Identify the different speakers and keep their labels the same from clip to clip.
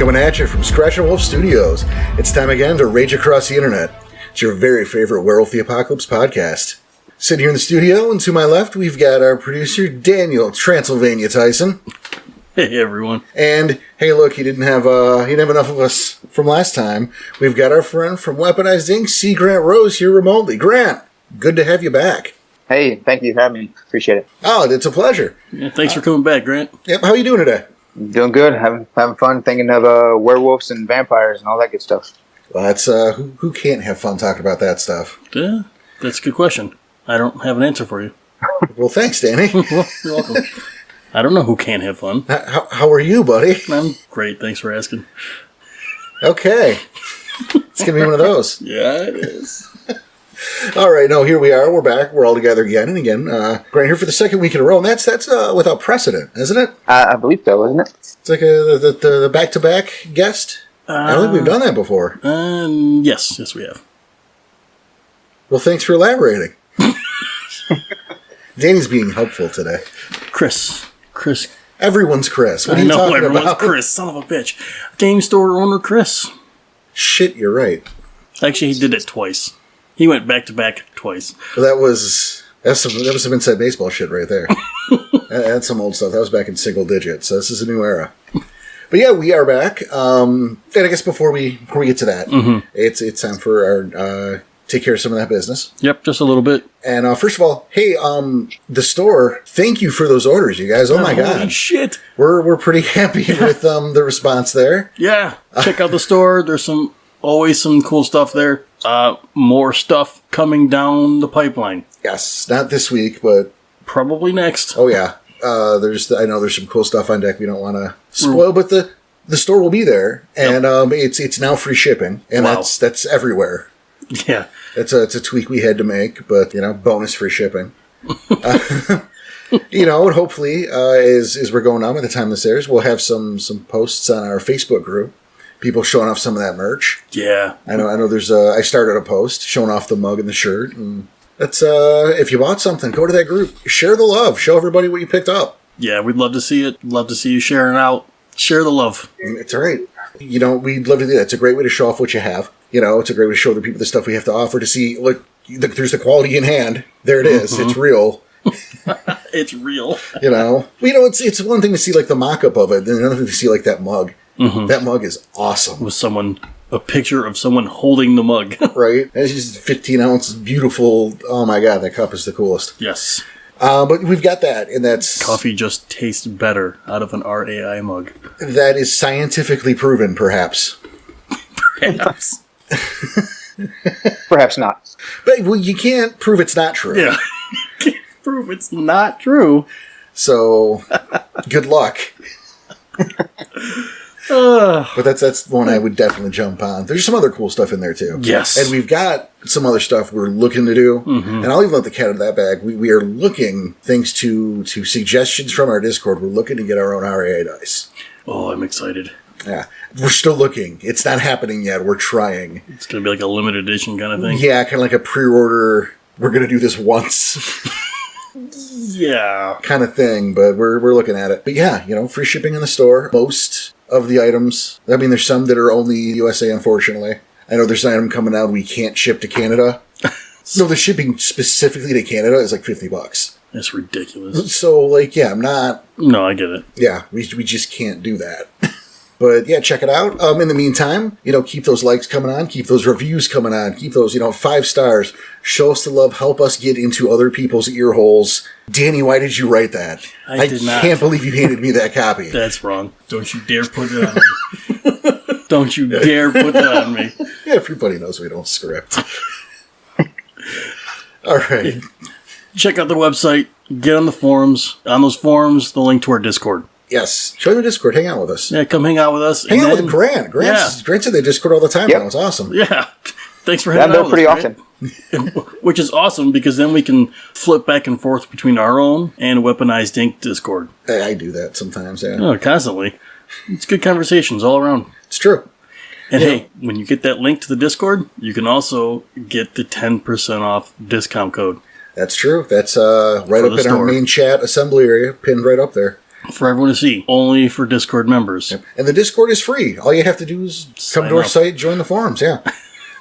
Speaker 1: Coming at you from Scratch and Wolf Studios. It's time again to rage across the internet. It's your very favorite Werewolf the Apocalypse podcast. Sitting here in the studio, and to my left, we've got our producer, Daniel Transylvania Tyson.
Speaker 2: Hey, everyone.
Speaker 1: And, hey, look, he didn't have enough of us from last time. We've got our friend from Weaponized Ink, C. Grant Rose, here remotely. Grant, good to have you back.
Speaker 3: Hey, thank you for having me. Appreciate it.
Speaker 1: Oh, it's a pleasure.
Speaker 2: Yeah, thanks for coming back, Grant.
Speaker 1: Yep, how are you doing today?
Speaker 3: Doing good. Having fun thinking of werewolves and vampires and all that good stuff.
Speaker 1: Well, that's, who can't have fun talking about that stuff?
Speaker 2: Yeah, that's a good question. I don't have an answer for you.
Speaker 1: Well, thanks, Danny.
Speaker 2: Well, you're welcome. I don't know who can't have fun.
Speaker 1: How are you, buddy?
Speaker 2: I'm great. Thanks for asking.
Speaker 1: Okay. It's going to be one of those.
Speaker 2: Yeah, it is.
Speaker 1: All right, no, here we are. We're back. We're all together again and again. Grant here for the second week in a row, and that's without precedent, isn't it?
Speaker 3: I believe so, isn't it?
Speaker 1: It's like the back-to-back guest. I don't think we've done that before.
Speaker 2: Yes, we have.
Speaker 1: Well, thanks for elaborating. Danny's being helpful today.
Speaker 2: Chris.
Speaker 1: Everyone's Chris. What are you talking
Speaker 2: everyone's
Speaker 1: about?
Speaker 2: Chris, son of a bitch. Game store owner Chris.
Speaker 1: Shit, you're right.
Speaker 2: Actually, he did it twice. He went back-to-back twice.
Speaker 1: Well, that was some inside baseball shit right there. That's some old stuff. That was back in single digits. So this is a new era. But yeah, we are back. And I guess before we get to that, it's time for our take care of some of that business.
Speaker 2: Yep, just a little bit.
Speaker 1: And first of all, hey, the store, thank you for those orders, you guys. Oh my god.
Speaker 2: Holy shit.
Speaker 1: We're pretty happy with the response there.
Speaker 2: Yeah, check out the store. There's always some cool stuff there. More stuff coming down the pipeline.
Speaker 1: Yes, not this week, but
Speaker 2: probably next.
Speaker 1: Oh yeah. I know there's some cool stuff on deck we don't want to spoil, but the store will be there, and it's now free shipping, and
Speaker 2: wow.
Speaker 1: that's everywhere.
Speaker 2: Yeah.
Speaker 1: It's a tweak we had to make, but, bonus free shipping. And hopefully, as we're going on by the time this airs, we'll have some posts on our Facebook group. People showing off some of that merch.
Speaker 2: Yeah.
Speaker 1: I know there's I started a post showing off the mug and the shirt. And that's, if you bought something, go to that group. Share the love. Show everybody what you picked up.
Speaker 2: Yeah, we'd love to see it. Love to see you sharing out. Share the love.
Speaker 1: It's all right. We'd love to do that. It's a great way to show off what you have. It's a great way to show the people the stuff we have to offer, to see, look, there's the quality in hand. There it is. It's real.
Speaker 2: It's real.
Speaker 1: It's one thing to see, like, the mock-up of it, and another thing to see, like, that mug. That mug is awesome.
Speaker 2: With a picture of someone holding the mug.
Speaker 1: Right? It's just 15 ounce, beautiful. Oh my god, that cup is the coolest.
Speaker 2: Yes.
Speaker 1: But we've got that, and that's...
Speaker 2: Coffee just tastes better out of an RAI mug.
Speaker 1: That is scientifically proven, perhaps.
Speaker 2: Perhaps.
Speaker 3: Perhaps not.
Speaker 1: But you can't prove it's not true.
Speaker 2: Yeah. Can't prove it's not true.
Speaker 1: So, good luck. But that's one I would definitely jump on. There's some other cool stuff in there, too.
Speaker 2: Yes.
Speaker 1: And we've got some other stuff we're looking to do. And I'll even let the cat out of that bag. We are looking, thanks to suggestions from our Discord, we're looking to get our own RAA dice.
Speaker 2: Oh, I'm excited.
Speaker 1: Yeah. We're still looking. It's not happening yet. We're trying.
Speaker 2: It's going to be like a limited edition kind of thing?
Speaker 1: Yeah, kind of like a pre-order, we're going to do this once.
Speaker 2: Yeah.
Speaker 1: Kind of thing, but we're looking at it. But yeah, free shipping in the store. Most of the items. I mean, there's some that are only USA, unfortunately. I know there's an item coming out we can't ship to Canada. No, the shipping specifically to Canada is like $50.
Speaker 2: That's ridiculous.
Speaker 1: So, I'm not...
Speaker 2: No, I get it.
Speaker 1: Yeah, we just can't do that. But, yeah, check it out. In the meantime, keep those likes coming on. Keep those reviews coming on. Keep those, 5 stars. Show us the love. Help us get into other people's ear holes. Danny, why did you write that?
Speaker 2: I did not.
Speaker 1: I can't believe you handed me that copy.
Speaker 2: That's wrong. Don't you dare put it on me. Don't you dare put that on me.
Speaker 1: Yeah, everybody knows we don't script. All right.
Speaker 2: Check out the website. Get on the forums. On those forums, the link to our Discord.
Speaker 1: Yes. Join the Discord. Hang out with us.
Speaker 2: Yeah, come hang out with us.
Speaker 1: Hang out with Grant. Grant's in the Discord all the time.
Speaker 3: Yep.
Speaker 1: That was awesome.
Speaker 2: Yeah. Thanks for hanging out with us. Pretty often. Which is awesome, because then we can flip back and forth between our own and Weaponized Ink Discord.
Speaker 1: I do that sometimes, yeah.
Speaker 2: Oh, constantly. It's good conversations all around.
Speaker 1: It's true.
Speaker 2: And hey, when you get that link to the Discord, you can also get the 10% off discount code.
Speaker 1: That's true. That's right up in our main chat assembly area, pinned right up there.
Speaker 2: For everyone to see. Only for Discord members.
Speaker 1: Yep. And the Discord is free. All you have to do is come to our site, join the forums, yeah.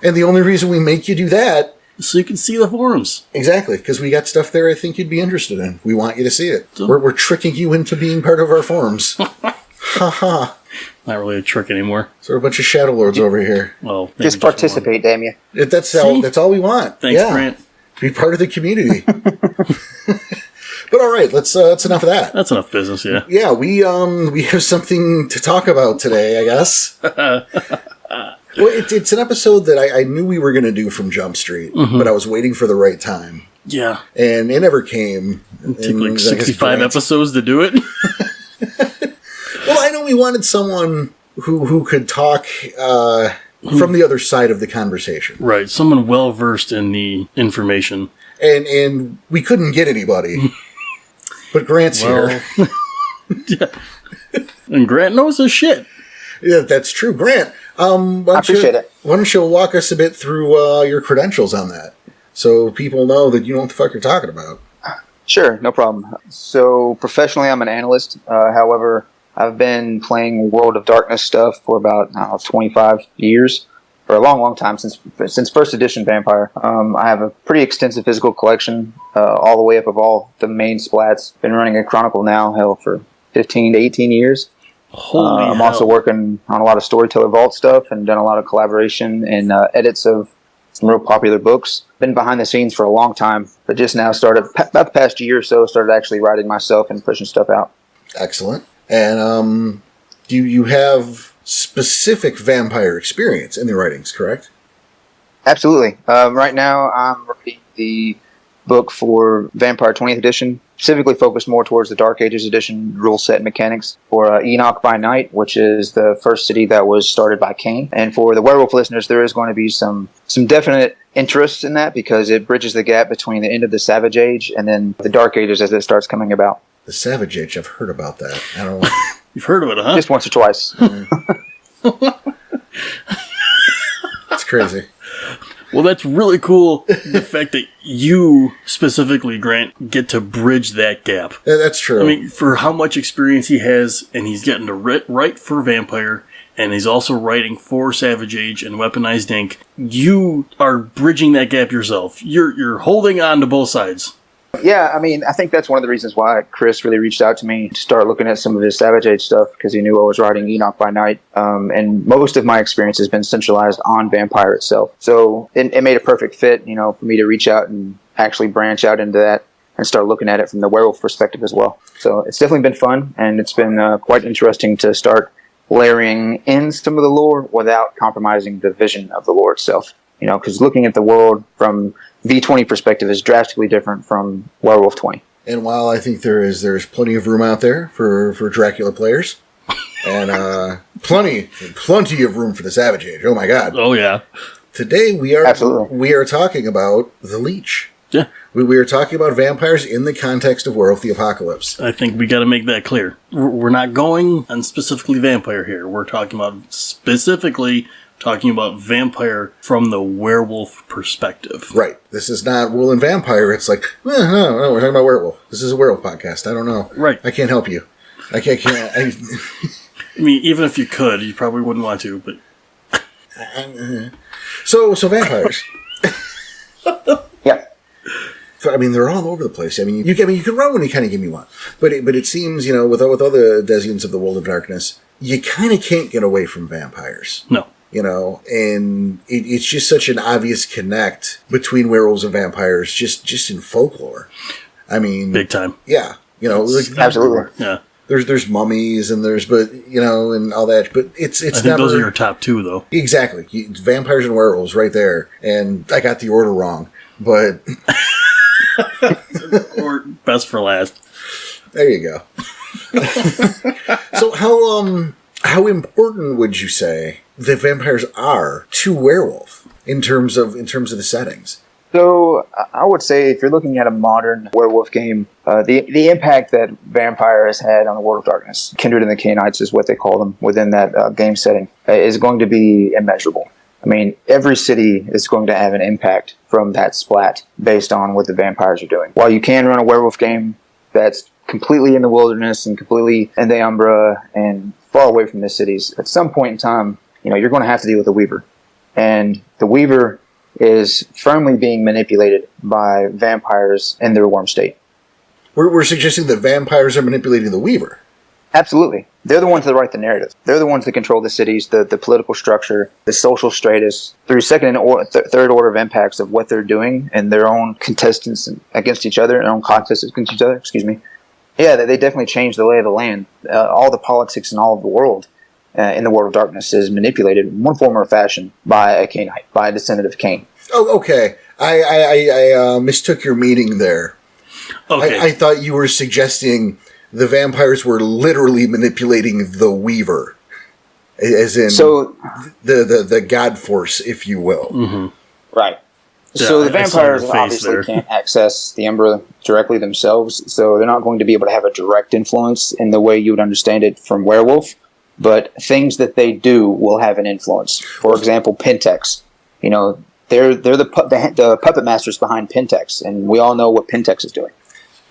Speaker 1: And the only reason we make you do that...
Speaker 2: So you can see the forums.
Speaker 1: Exactly, because we got stuff there I think you'd be interested in. We want you to see it. So, we're tricking you into being part of our forums. Ha.
Speaker 2: Not really a trick anymore.
Speaker 1: So a bunch of Shadow Lords over here.
Speaker 3: Well, just participate, damn you.
Speaker 1: That's all we want.
Speaker 2: Thanks, Grant.
Speaker 1: Be part of the community. But all right, that's enough of that.
Speaker 2: That's enough business, yeah.
Speaker 1: Yeah, we have something to talk about today, I guess. Well, it's an episode that I knew we were going to do from Jump Street, but I was waiting for the right time.
Speaker 2: Yeah.
Speaker 1: And it never came.
Speaker 2: It took like 65 episodes to do it.
Speaker 1: Well, I know we wanted someone who could talk from the other side of the conversation.
Speaker 2: Right, someone well-versed in the information.
Speaker 1: And we couldn't get anybody. But Grant's here.
Speaker 2: Yeah. And Grant knows his shit.
Speaker 1: Yeah, that's true. Grant,
Speaker 3: I appreciate it.
Speaker 1: Why don't you walk us a bit through your credentials on that, so people know that you know what the fuck you're talking about?
Speaker 3: Sure, no problem. So, professionally, I'm an analyst. However, I've been playing World of Darkness stuff for about 25 years. For a long, long time, since first edition Vampire. I have a pretty extensive physical collection, all the way up of all the main splats. Been running a Chronicle now, for 15 to 18 years.
Speaker 2: Holy
Speaker 3: I'm
Speaker 2: hell.
Speaker 3: also working on a lot of Storyteller Vault stuff and done a lot of collaboration and edits of some real popular books. Been behind the scenes for a long time, but just now started, about the past year or so, started actually writing myself and pushing stuff out.
Speaker 1: Excellent. And do you have specific vampire experience in the writings, correct?
Speaker 3: Absolutely. Right now, I'm writing the book for Vampire 20th edition, specifically focused more towards the Dark Ages edition rule set mechanics for Enoch by Night, which is the first city that was started by Cain. And for the werewolf listeners, there is going to be some definite interest in that because it bridges the gap between the end of the Savage Age and then the Dark Ages as it starts coming about.
Speaker 1: The Savage Age, I've heard about that. I don't know.
Speaker 2: You've heard of it, huh?
Speaker 3: Just once or twice.
Speaker 1: It's crazy.
Speaker 2: Well, that's really cool. The fact that you specifically, Grant, get to bridge that gap.
Speaker 1: Yeah, that's true.
Speaker 2: I mean, for how much experience he has, and he's getting to write for Vampire, and he's also writing for Savage Age and Weaponized Ink, you are bridging that gap yourself. You're holding on to both sides.
Speaker 3: Yeah, I mean, I think that's one of the reasons why Chris really reached out to me to start looking at some of his Savage Age stuff, because he knew I was writing Enoch by Night, and most of my experience has been centralized on Vampire itself. So it made a perfect fit, for me to reach out and actually branch out into that and start looking at it from the werewolf perspective as well. So it's definitely been fun, and it's been quite interesting to start layering in some of the lore without compromising the vision of the lore itself. Because looking at the world from V20 perspective is drastically different from Werewolf 20.
Speaker 1: And while I think there's plenty of room out there for Dracula players, and plenty of room for the Savage Age. Oh my God!
Speaker 2: Oh yeah.
Speaker 1: Today we are talking about the Leech.
Speaker 2: Yeah.
Speaker 1: We are talking about vampires in the context of Werewolf the Apocalypse.
Speaker 2: I think we got to make that clear. We're not going on specifically vampire here. We're talking about vampire from the werewolf perspective.
Speaker 1: Right. This is not Rule and Vampire. It's like, no, we're talking about werewolf. This is a werewolf podcast. I don't know.
Speaker 2: Right.
Speaker 1: I can't help you. I can't.
Speaker 2: I mean, even if you could, you probably wouldn't want to, but...
Speaker 1: So vampires.
Speaker 3: Yeah.
Speaker 1: I mean, they're all over the place. I mean, you can run any kind of game you want. But it seems, with all the Desians of the World of Darkness, you kind of can't get away from vampires.
Speaker 2: No.
Speaker 1: And it's just such an obvious connect between werewolves and vampires, just in folklore. I mean,
Speaker 2: big time.
Speaker 1: Yeah,
Speaker 3: absolutely.
Speaker 2: Yeah.
Speaker 1: There's mummies and and all that, but it's
Speaker 2: I think
Speaker 1: never,
Speaker 2: those are your top two though.
Speaker 1: Exactly, vampires and werewolves right there, and I got the order wrong, but
Speaker 2: or best for last.
Speaker 1: There you go. So how important would you say the vampires are to werewolf in terms of the settings?
Speaker 3: So I would say if you're looking at a modern werewolf game, the impact that Vampire has had on the World of Darkness, Kindred and the Cainites is what they call them within that game setting, is going to be immeasurable. I mean, every city is going to have an impact from that splat based on what the vampires are doing. While you can run a werewolf game that's completely in the wilderness and completely in the Umbra and far away from the cities, at some point in time, you're going to have to deal with the Weaver. And the Weaver is firmly being manipulated by vampires in their worm state.
Speaker 1: We're suggesting that vampires are manipulating the Weaver.
Speaker 3: Absolutely. They're the ones that write the narrative. They're the ones that control the cities, the political structure, the social stratus, through second and third order of impacts of what they're doing and their own contestants against each other, their own contests against each other, Yeah, they definitely changed the lay of the land. All the politics in all of the world, in the world of darkness, is manipulated in one form or fashion by a Cainite, by a descendant of Cain.
Speaker 1: Oh, okay. I mistook your meaning there.
Speaker 2: Okay.
Speaker 1: I thought you were suggesting the vampires were literally manipulating the Weaver, as in the god force, if you will.
Speaker 2: Mm-hmm.
Speaker 3: Right.
Speaker 2: Yeah,
Speaker 3: so the vampires obviously can't access the Umbra directly themselves, so they're not going to be able to have a direct influence in the way you would understand it from Werewolf, but things that they do will have an influence. For example, Pentex. They're the puppet masters behind Pentex, and we all know what Pentex is doing.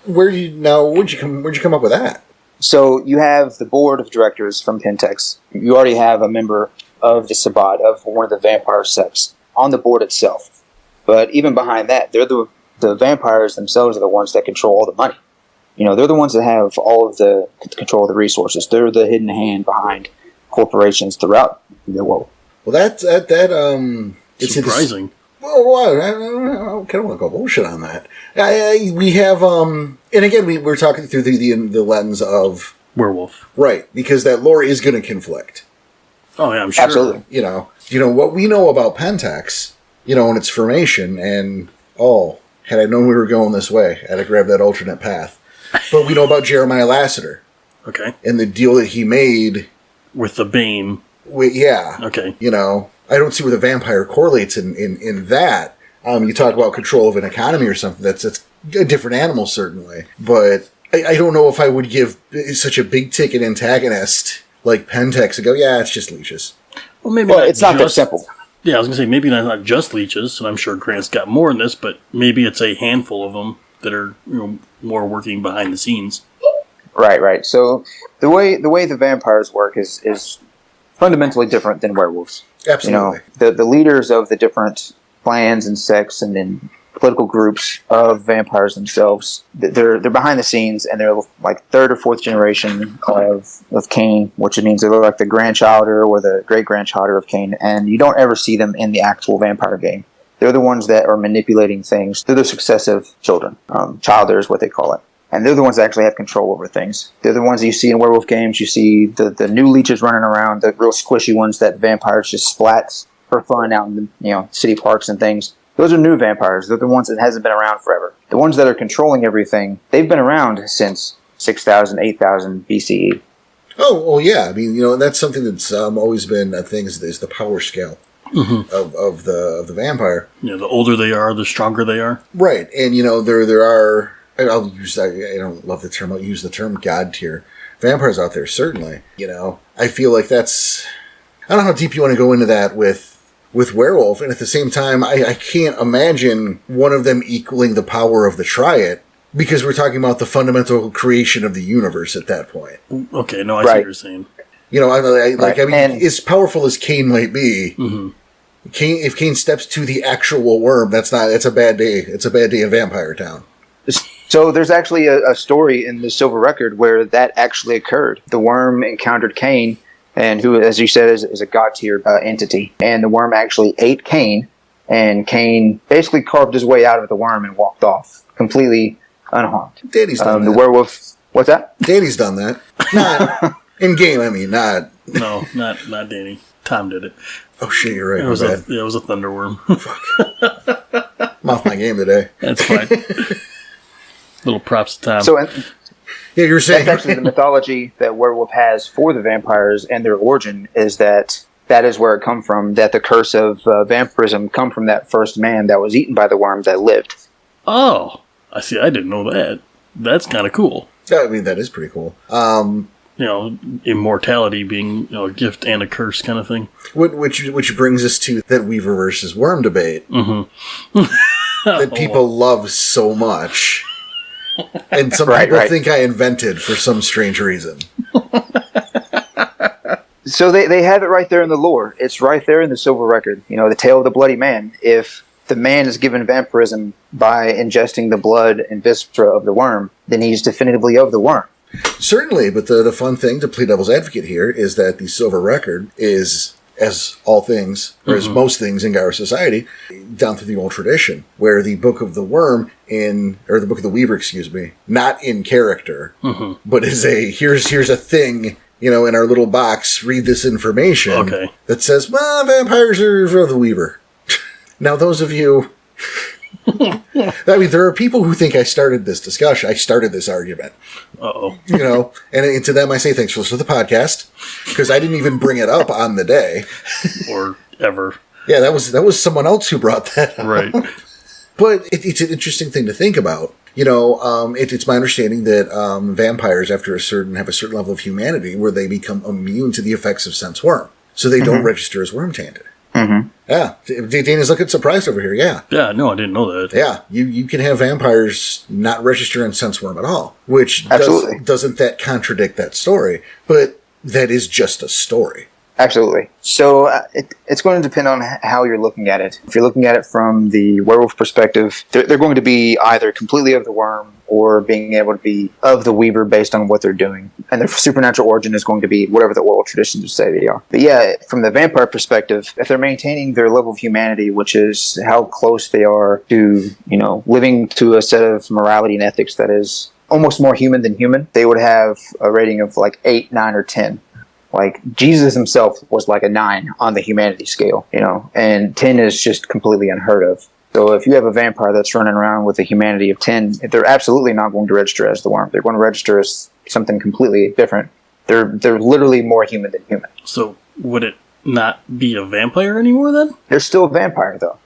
Speaker 1: Where'd you come up with that?
Speaker 3: So you have the board of directors from Pentex. You already have a member of the Sabbat, of one of the vampire sects, on the board itself. But even behind that, they're the vampires themselves are the ones that control all the money. They're the ones that have all of the control of the resources. They're the hidden hand behind corporations throughout the world.
Speaker 1: Well, it's
Speaker 2: surprising.
Speaker 1: Well, I kind of want to go bullshit on that. We have, and again, we're talking through the lens of
Speaker 2: Werewolf,
Speaker 1: right? Because that lore is going to conflict.
Speaker 2: Oh yeah, I'm sure.
Speaker 3: Absolutely.
Speaker 1: What we know about Pentex, and its formation, and had I known we were going this way, I'd have grabbed that alternate path. But we know about Jeremiah Lassiter,
Speaker 2: okay,
Speaker 1: and the deal that he made
Speaker 2: with the Bane.
Speaker 1: Okay, I don't see where the vampire correlates in that. You talk about control of an economy or something. That's a different animal, certainly. But I don't know if I would give such a big ticket antagonist like Pentex and go, yeah, it's just leeches.
Speaker 2: Well, maybe
Speaker 3: it's not that simple.
Speaker 2: Yeah, I was going to say, maybe not just leeches, and I'm sure Grant's got more in this, but maybe it's a handful of them that are more working behind the scenes.
Speaker 3: Right. So the way the vampires work is fundamentally different than werewolves.
Speaker 1: Absolutely.
Speaker 3: The leaders of the different clans and sects and then political groups of vampires themselves, they're behind the scenes, and they're like third or fourth generation of Cain, which means they're like the grandchild or the great-grandchild of Cain, and you don't ever see them in the actual vampire game. They're the ones that are manipulating things through their successive children. Childer is what they call it. And they're the ones that actually have control over things. They're the ones that you see in werewolf games. You see the new leeches running around, the real squishy ones that vampires just splat for fun out in the city parks and things. Those are new vampires. They're the ones that hasn't been around forever. The ones that are controlling everything, they've been around since 6,000, 8,000 BCE.
Speaker 1: Oh, well, yeah. I mean, that's something that's always been a thing is the power scale of the vampire.
Speaker 2: The older they are, the stronger they are.
Speaker 1: Right. And, there are... I don't love the term. I'll use the term God tier vampires out there. Certainly, I feel like that's. I don't know how deep you want to go into that with werewolf, and at the same time, I can't imagine one of them equaling the power of the Triad because we're talking about the fundamental creation of the universe at that point.
Speaker 2: Okay, no, I see what you're saying.
Speaker 1: As powerful as Cain might be, if Cain steps to the actual worm, it's a bad day. It's a bad day in Vampire Town.
Speaker 3: So there's actually a story in the Silver Record where that actually occurred. The worm encountered Cain, and who, as you said, is a god-tier entity. And the worm actually ate Cain, and Cain basically carved his way out of the worm and walked off, completely unharmed.
Speaker 1: Danny's done that.
Speaker 3: The werewolf... What's that?
Speaker 1: Danny's done that. Not in-game, not...
Speaker 2: No, not Danny. Tom did it.
Speaker 1: Oh, shit, you're right.
Speaker 2: It was a thunderworm.
Speaker 1: Fuck. I'm off my game today.
Speaker 2: That's fine. Little props to Tom.
Speaker 3: So,
Speaker 1: you were saying...
Speaker 3: That's actually the mythology that werewolf has for the vampires, and their origin is that is where it come from, that the curse of vampirism come from that first man that was eaten by the worm that lived.
Speaker 2: Oh, I see. I didn't know that. That's kind of cool.
Speaker 1: I mean, that is pretty cool.
Speaker 2: Immortality being a gift and a curse kind of thing.
Speaker 1: Which brings us to that Weaver versus Worm debate that people love so much. And some people think I invented for some strange reason.
Speaker 3: So they have it right there in the lore. It's right there in the Silver Record. You know, the tale of the bloody man. If the man is given vampirism by ingesting the blood and viscera of the worm, then he's definitively of the worm.
Speaker 1: Certainly, but the fun thing to play devil's advocate here is that the Silver Record is, as all things, or as most things in Garou society, down through the old tradition, where the Book of the Worm or the Book of the Weaver, excuse me, not in character, but is here's a thing, in our little box, read this information that says, well, vampires are for the Weaver. Now, those of you... I mean, there are people who think I started this discussion. I started this argument.
Speaker 2: Uh-oh.
Speaker 1: And to them I say thanks for listening to the podcast, because I didn't even bring it up on the day.
Speaker 2: Or ever.
Speaker 1: Yeah, that was someone else who brought that up.
Speaker 2: Right.
Speaker 1: But it's an interesting thing to think about. It's my understanding that vampires, have a certain level of humanity where they become immune to the effects of sense worm. So they don't register as worm-tainted. Mm-hmm. Yeah. Dana's looking surprised over here, yeah.
Speaker 2: Yeah, no, I didn't know that.
Speaker 1: Yeah, you can have vampires not register in sense worm at all, which doesn't that contradict that story? But that is just a story.
Speaker 3: Absolutely. So it's going to depend on how you're looking at it. If you're looking at it from the werewolf perspective, they're going to be either completely of the worm or being able to be of the Weaver based on what they're doing. And their supernatural origin is going to be whatever the oral traditions would say they are. But yeah, from the vampire perspective, if they're maintaining their level of humanity, which is how close they are to, living to a set of morality and ethics that is almost more human than human, they would have a rating of like 8, 9, or 10. Like, Jesus himself was like a 9 on the humanity scale, and 10 is just completely unheard of. So if you have a vampire that's running around with a humanity of 10, they're absolutely not going to register as the worm. They're going to register as something completely different. They're literally more human than human.
Speaker 2: So would it not be a vampire anymore then?
Speaker 3: They're still a vampire, though.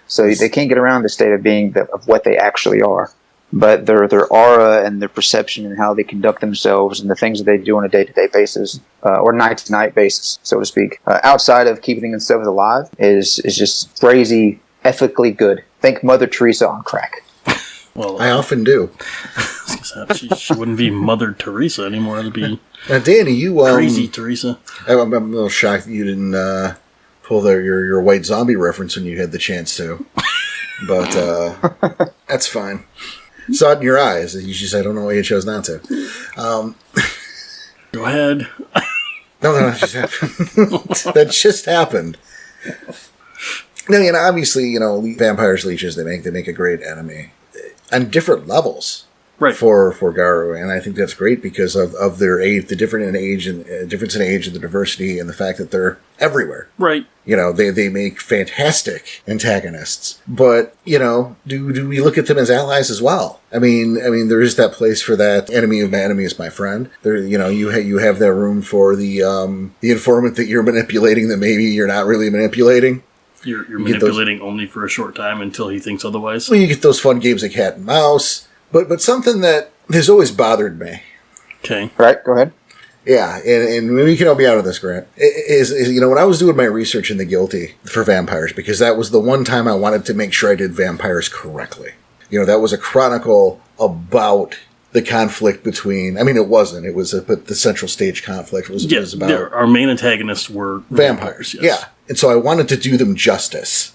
Speaker 3: So they can't get around the state of being of what they actually are. But their aura and their perception and how they conduct themselves and the things that they do on a day-to-day basis, or night-to-night basis, so to speak, outside of keeping themselves alive, is just crazy, ethically good. Think Mother Teresa on crack.
Speaker 1: Well, I often do.
Speaker 2: She wouldn't be Mother Teresa anymore. It'd be
Speaker 1: now, Danny, you
Speaker 2: crazy Teresa.
Speaker 1: I'm a little shocked that you didn't pull your white zombie reference when you had the chance to, but that's fine. Saw it in your eyes. You just, I don't know why you chose not to.
Speaker 2: Go ahead.
Speaker 1: No, that just happened. That just happened. No, obviously, vampires, leeches, they make a great enemy on different levels. Right. For Garou, and I think that's great because of their age, the difference in age and the diversity, and the fact that they're everywhere.
Speaker 2: Right.
Speaker 1: They make fantastic antagonists, but do we look at them as allies as well? I mean, there is that place for that enemy of my enemy is my friend. There, you have that room for the informant that you're manipulating that maybe you're not really manipulating.
Speaker 2: You're manipulating only for a short time until he thinks otherwise.
Speaker 1: Well, you get those fun games of cat and mouse. But something that has always bothered me.
Speaker 2: Okay.
Speaker 3: Right, go ahead.
Speaker 1: Yeah, and maybe you can help me out of this, Grant. Is when I was doing my research in the Guilty for vampires, because that was the one time I wanted to make sure I did vampires correctly. That was a chronicle about the conflict between... I mean, it wasn't. It was but the central stage conflict was about...
Speaker 2: Our main antagonists were vampires, yes.
Speaker 1: Yeah, and so I wanted to do them justice.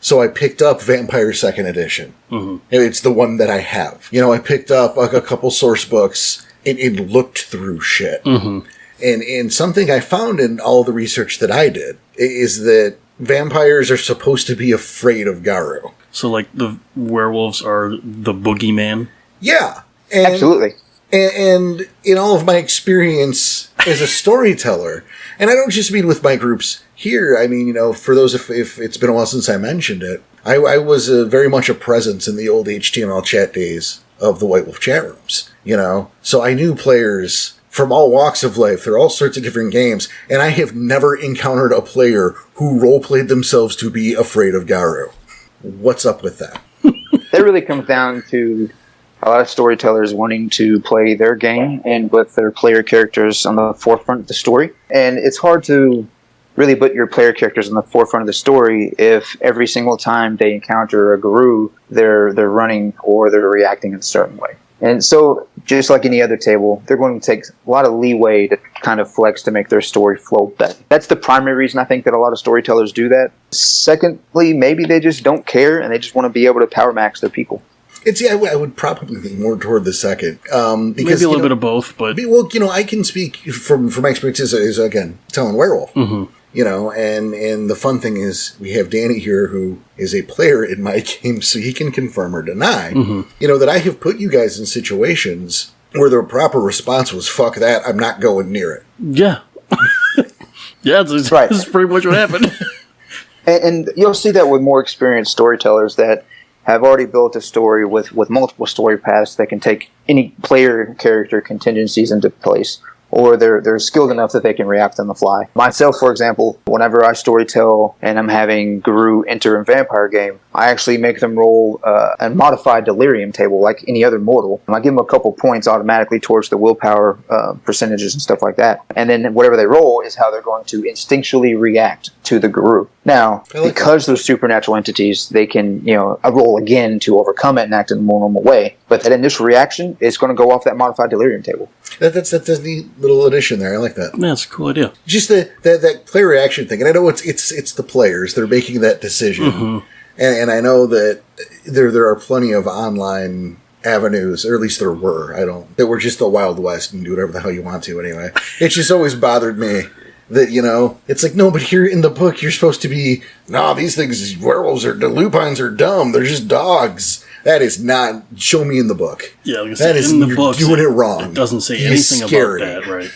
Speaker 1: So I picked up Vampire 2nd Edition. Mm-hmm. It's the one that I have. I picked up a couple source books and looked through shit. Mm-hmm. And something I found in all the research that I did is that vampires are supposed to be afraid of Garou.
Speaker 2: So, like, the werewolves are the boogeyman?
Speaker 1: Yeah.
Speaker 3: Absolutely.
Speaker 1: And in all of my experience as a storyteller, and I don't just mean with my groups here, I mean, for those, if it's been a while since I mentioned it, I was very much a presence in the old HTML chat days of the White Wolf chat rooms, So I knew players from all walks of life. There are all sorts of different games, and I have never encountered a player who roleplayed themselves to be afraid of Garou. What's up with that?
Speaker 3: That really comes down to a lot of storytellers wanting to play their game and with their player characters on the forefront of the story. And it's hard to really put your player characters in the forefront of the story if every single time they encounter a Garou, they're running or they're reacting in a certain way. And so, just like any other table, they're going to take a lot of leeway to kind of flex to make their story flow better. That's the primary reason I think that a lot of storytellers do that. Secondly, maybe they just don't care and they just want to be able to power max their people.
Speaker 1: I would probably lean more toward the second. Because,
Speaker 2: maybe a little bit of both, but...
Speaker 1: Well, I can speak from my experiences as, again, telling Werewolf. Mm-hmm. And the fun thing is we have Danny here who is a player in my game, so he can confirm or deny, that I have put you guys in situations where the proper response was, fuck that, I'm not going near it.
Speaker 2: Yeah. Yeah, that's right. This is pretty much what happened.
Speaker 3: And you'll see that with more experienced storytellers that have already built a story with multiple story paths that can take any player character contingencies into place, or they're skilled enough that they can react on the fly. Myself, for example, whenever I storytell and I'm having Garou enter a vampire game, I actually make them roll a modified delirium table like any other mortal. I give them a couple points automatically towards the willpower percentages and stuff like that. And then whatever they roll is how they're going to instinctually react to the Garou. Now, because they're supernatural entities, they can, roll again to overcome it and act in a more normal way. But that initial reaction is going to go off that modified delirium table.
Speaker 1: That's a neat little addition there. I like that.
Speaker 2: Yeah, that's a cool idea.
Speaker 1: Just that player reaction thing. And I know it's the players. They're making that decision. Mm-hmm. And I know that there are plenty of online avenues, or at least there were. That were just the Wild West and do whatever the hell you want to anyway. It's just always bothered me that, it's like, no, but here in the book, you're supposed to be, no, these things, werewolves the lupines are dumb. They're just dogs. That is not, show me in the book.
Speaker 2: Yeah, like that is, in the book,
Speaker 1: doing it wrong.
Speaker 2: It doesn't say anything about that, right?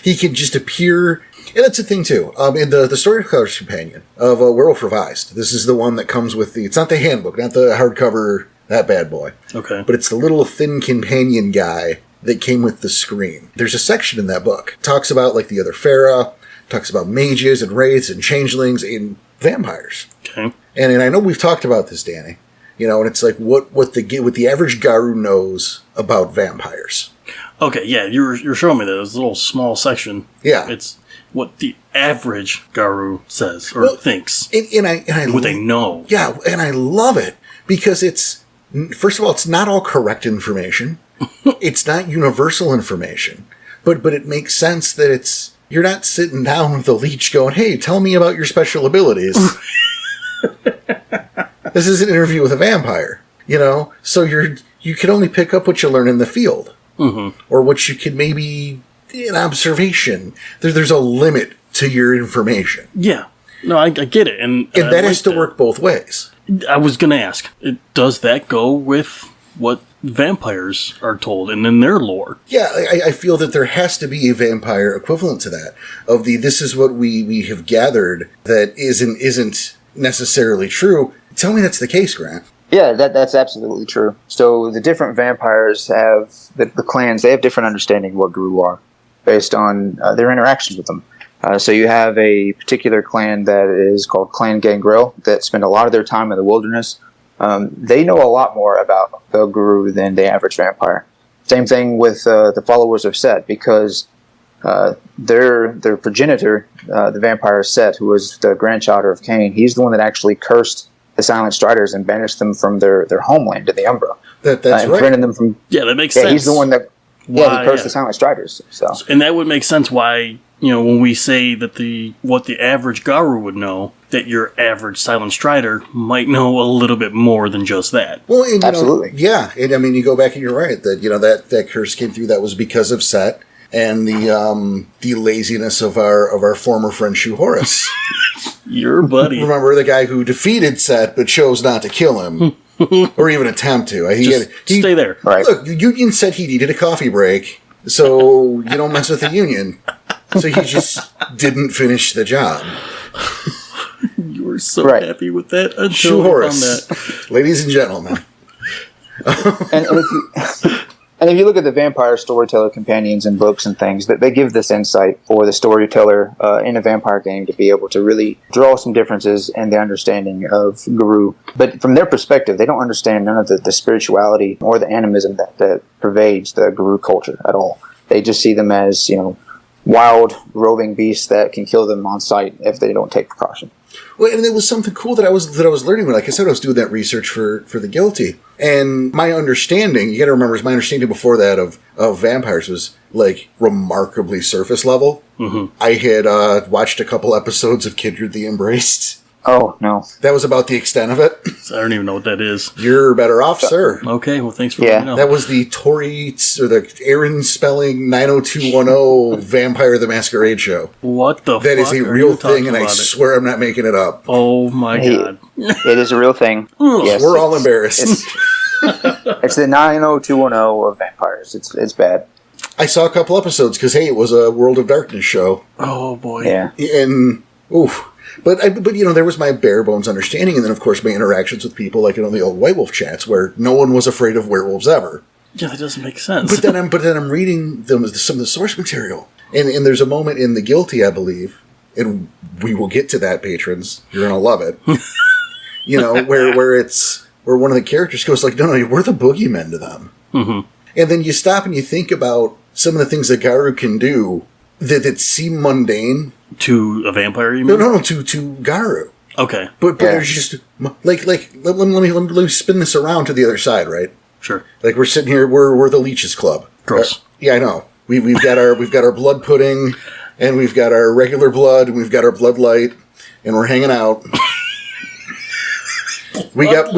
Speaker 1: He can just appear. And that's the thing, too. In the Storyteller's Companion of Werewolf Revised, this is the one that comes with it's not the handbook, not the hardcover, that bad boy.
Speaker 2: Okay.
Speaker 1: But it's the little thin companion guy that came with the screen. There's a section in that book. It talks about, the other Pharaoh, talks about mages and wraiths and changelings and vampires.
Speaker 2: Okay.
Speaker 1: And I know we've talked about this, Danny. And it's like what the average Garou knows about vampires.
Speaker 2: Okay, yeah, you're showing me that. It's a little small section.
Speaker 1: Yeah.
Speaker 2: It's what the average Garou says or thinks.
Speaker 1: And I
Speaker 2: what they know.
Speaker 1: Yeah, and I love it because it's, first of all, it's not all correct information. It's not universal information. But it makes sense that you're not sitting down with a leech going, hey, tell me about your special abilities. This is an interview with a vampire, So you can only pick up what you learn in the field. Mm-hmm. Or what you can maybe, in observation. There's a limit to your information.
Speaker 2: Yeah. No, I get it. And
Speaker 1: that has to work both ways.
Speaker 2: I was going to ask, does that go with what vampires are told and in their lore?
Speaker 1: Yeah, I feel that there has to be a vampire equivalent to that. This is what we have gathered that isn't necessarily true. Tell me that's the case, Grant.
Speaker 3: Yeah, that's absolutely true. So the different vampires have, the clans, they have different understanding of what Garou are based on their interactions with them. So you have a particular clan that is called Clan Gangrel that spend a lot of their time in the wilderness. They know a lot more about the Garou than the average vampire. Same thing with the followers of Set, because their progenitor, the vampire Set, who was the grandchild of Cain, he's the one that actually cursed the Silent Striders and banished them from their homeland in the Umbra.
Speaker 1: That's
Speaker 3: and
Speaker 1: right.
Speaker 3: prevented them from.
Speaker 2: Yeah, that makes sense.
Speaker 3: He's the one that. He cursed the Silent Striders. So.
Speaker 2: And that would make sense why, when we say that what the average Garou would know, that your average Silent Strider might know a little bit more than just that.
Speaker 3: Well, and, absolutely.
Speaker 1: Yeah, and you go back and you're right that that curse came through. That was because of Set and the laziness of our former friend Shu Horus.
Speaker 2: Your buddy.
Speaker 1: Remember the guy who defeated Set but chose not to kill him. Or even attempt to.
Speaker 2: Stay there.
Speaker 3: Right.
Speaker 1: Look, the Union said he needed a coffee break, so you don't mess with the Union. So he just didn't finish the job.
Speaker 2: You were so happy with that until
Speaker 1: Shu Horus, ladies and gentlemen.
Speaker 3: And if you look at the vampire storyteller companions and books and things, that they give this insight for the storyteller in a vampire game to be able to really draw some differences in the understanding of Garou. But from their perspective, they don't understand none of the spirituality or the animism that pervades the Garou culture at all. They just see them as, wild roving beasts that can kill them on sight if they don't take precaution.
Speaker 1: Well, and it was something cool that I was learning when, like I said, I was doing that research for the Guilty. And my understanding, you got to remember, is my understanding before that of vampires was like remarkably surface level. Mm-hmm. I had watched a couple episodes of Kindred the Embraced.
Speaker 3: Oh, no.
Speaker 1: That was about the extent of it.
Speaker 2: I don't even know what that is.
Speaker 1: You're better off, sir.
Speaker 2: Okay, well, thanks for letting me know.
Speaker 1: That was the Tori, or the Aaron Spelling 90210 Vampire the Masquerade show.
Speaker 2: What the fuck?
Speaker 1: That is a real thing, and I
Speaker 2: it?
Speaker 1: swear I'm not making it up.
Speaker 2: Oh my god.
Speaker 3: It is a real thing. Yes,
Speaker 1: we're all embarrassed.
Speaker 3: It's the 90210 of vampires. It's bad.
Speaker 1: I saw a couple episodes because, hey, it was a World of Darkness show.
Speaker 2: Oh, boy.
Speaker 3: Yeah.
Speaker 1: And, oof. But there was my bare bones understanding, and then, of course, my interactions with people, like, the old White Wolf chats, where no one was afraid of werewolves ever.
Speaker 2: Yeah, that doesn't make sense.
Speaker 1: But then I'm reading some of the source material, and there's a moment in The Guilty, I believe, and we will get to that, patrons. You're gonna love it. where one of the characters goes like, no, we're the boogeymen to them. Mm-hmm. And then you stop and you think about some of the things that Garou can do that seem mundane.
Speaker 2: To a vampire, you mean?
Speaker 1: No, to Garou.
Speaker 2: Okay.
Speaker 1: But there's just, like let me spin this around to the other side, right?
Speaker 2: Sure.
Speaker 1: Like, we're sitting here, we're the Leeches Club.
Speaker 2: Gross.
Speaker 1: Yeah, I know. We've got our blood pudding, and we've got our regular blood, and we've got our blood light, and we're hanging out. we got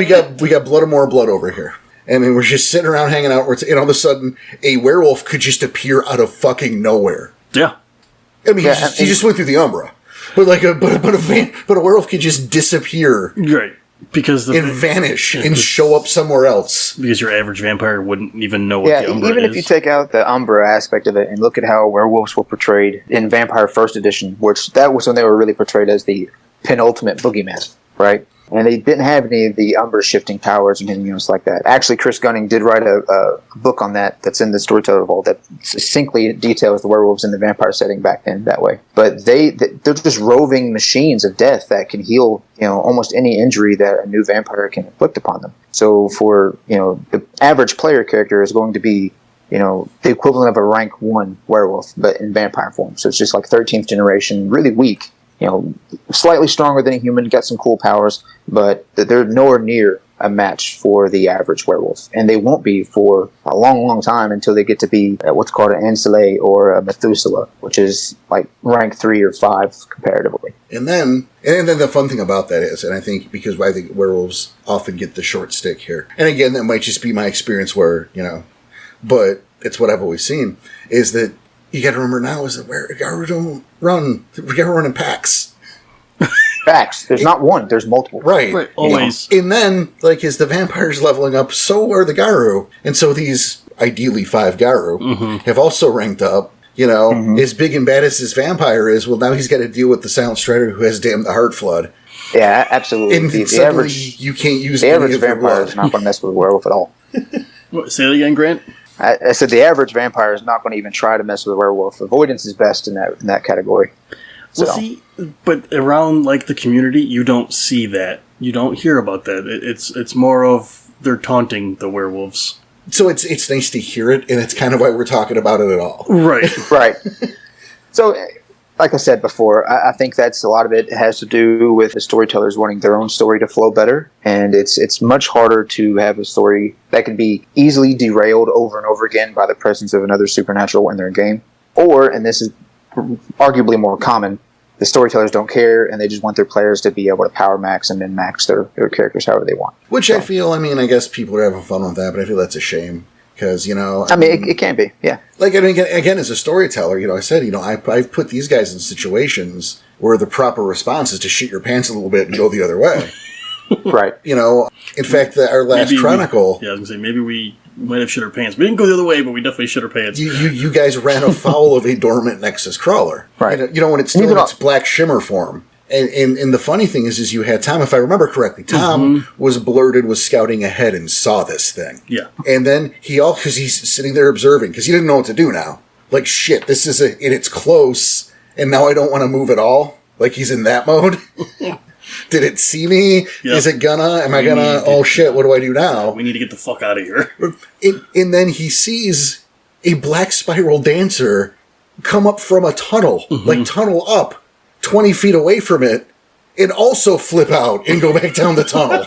Speaker 1: blood and more blood over here. And then we're just sitting around hanging out, and all of a sudden, a werewolf could just appear out of fucking nowhere.
Speaker 2: Yeah.
Speaker 1: I mean, he just went through the Umbra. But a werewolf could just disappear.
Speaker 2: Right. Because
Speaker 1: vanish and show up somewhere else.
Speaker 2: Because your average vampire wouldn't even know what the Umbra
Speaker 3: even
Speaker 2: is.
Speaker 3: if you take out the Umbra aspect of it and look at how werewolves were portrayed in Vampire First Edition, which that was when they were really portrayed as the penultimate boogeyman, right? And they didn't have any of the Umbra shifting powers and anything else like that. Actually, Chris Gunning did write a book on that's in the Storyteller Vault that succinctly details the werewolves in the vampire setting back then that way. But they're just roving machines of death that can heal, almost any injury that a new vampire can inflict upon them. So for, the average player character is going to be, the equivalent of a rank 1 werewolf, but in vampire form. So it's just like 13th generation, really weak. Slightly stronger than a human, got some cool powers, but they're nowhere near a match for the average werewolf. And they won't be for a long, long time until they get to be what's called an Ancile or a Methuselah, which is like rank 3 or 5 comparatively.
Speaker 1: And then the fun thing about that is, and I think because I think werewolves often get the short stick here, and again, that might just be my experience where, but it's what I've always seen, is that you got to remember now is that Garou don't run. We got to run in packs.
Speaker 3: Packs. There's not one. There's multiple.
Speaker 2: Right. Always.
Speaker 1: And then, as the vampires leveling up, so are the Garou. And so these, ideally 5 Garou, have also ranked up. As big and bad as this vampire is, well, now he's got to deal with the Silent Strider who has Damn the Heart Flood.
Speaker 3: Yeah, absolutely.
Speaker 1: And
Speaker 3: the average,
Speaker 1: you can't use
Speaker 3: the average vampire is not going to mess with a werewolf at all.
Speaker 2: What, say that again, Grant?
Speaker 3: I said the average vampire is not going to even try to mess with a werewolf. Avoidance is best in that category. So.
Speaker 2: Well, see, but around the community, you don't see that. You don't hear about that. It's more of they're taunting the werewolves.
Speaker 1: So it's nice to hear it, and it's kind of why we're talking about it at all.
Speaker 2: Right.
Speaker 3: Right. So, like I said before, I think that's a lot of it has to do with the storytellers wanting their own story to flow better, and it's much harder to have a story that can be easily derailed over and over again by the presence of another supernatural in their game. Or, and this is arguably more common, the storytellers don't care, and they just want their players to be able to power max and min max their characters however they want.
Speaker 1: Which I feel, I guess people are having fun with that, but I feel that's a shame. Because,
Speaker 3: it can be, yeah.
Speaker 1: Again, as a storyteller, I said, I've put these guys in situations where the proper response is to shit your pants a little bit and go the other way.
Speaker 3: Right.
Speaker 1: In fact, our last Chronicle...
Speaker 2: I was going to say, maybe we might have shit our pants. We didn't go the other way, but we definitely shit our pants.
Speaker 1: You guys ran afoul of a dormant Nexus Crawler.
Speaker 3: Right.
Speaker 1: When it's still in its black shimmer form. And the funny thing is you had Tom, if I remember correctly, Tom was scouting ahead and saw this thing.
Speaker 2: Yeah.
Speaker 1: And then because he's sitting there observing, because he didn't know what to do now. Like, shit, this is and it's close, and now I don't want to move at all. Like, he's in that mode. Did it see me? Yep. Is it am I gonna, oh shit, what do I do now?
Speaker 2: We need to get the fuck out of here.
Speaker 1: And then he sees a black spiral dancer come up from a tunnel, like tunnel up 20 feet away from it, and also flip out and go back down the tunnel.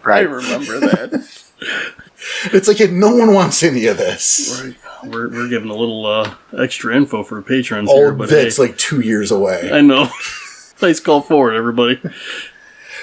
Speaker 2: I remember that.
Speaker 1: It's like no one wants any of this.
Speaker 2: Right. We're giving a little extra info for patrons
Speaker 1: Oh,
Speaker 2: here, but
Speaker 1: that's
Speaker 2: hey,
Speaker 1: like 2 years away.
Speaker 2: I know. Nice call forward, everybody.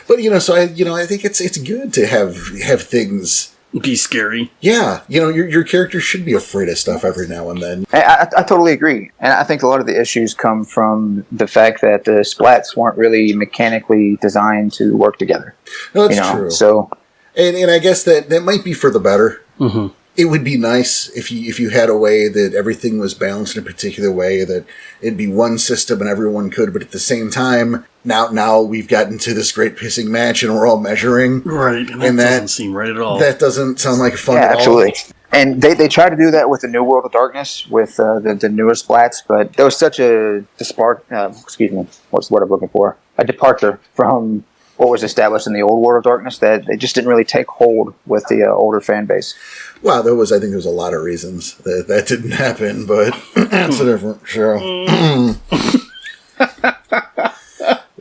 Speaker 1: But so I think it's good to have things.
Speaker 2: Be scary.
Speaker 1: Yeah, your character should be afraid of stuff every now and then.
Speaker 3: I totally agree. And I think a lot of the issues come from the fact that the splats weren't really mechanically designed to work together.
Speaker 1: No, that's true.
Speaker 3: So,
Speaker 1: and I guess that might be for the better.
Speaker 2: Mm-hmm.
Speaker 1: It would be nice if you had a way that everything was balanced in a particular way, that it'd be one system and everyone could, but at the same time, now we've gotten to this great pissing match and we're all measuring.
Speaker 2: Right, and that doesn't seem right at all.
Speaker 1: That doesn't sound like fun at
Speaker 3: absolutely.
Speaker 1: all.
Speaker 3: And they try to do that with the New World of Darkness, with the newer splats, but there was such a what's the word I'm looking for? A departure from what was established in the old World of Darkness that they just didn't really take hold with the older fan base.
Speaker 1: Well, I think there was a lot of reasons that didn't happen, but it's a different show.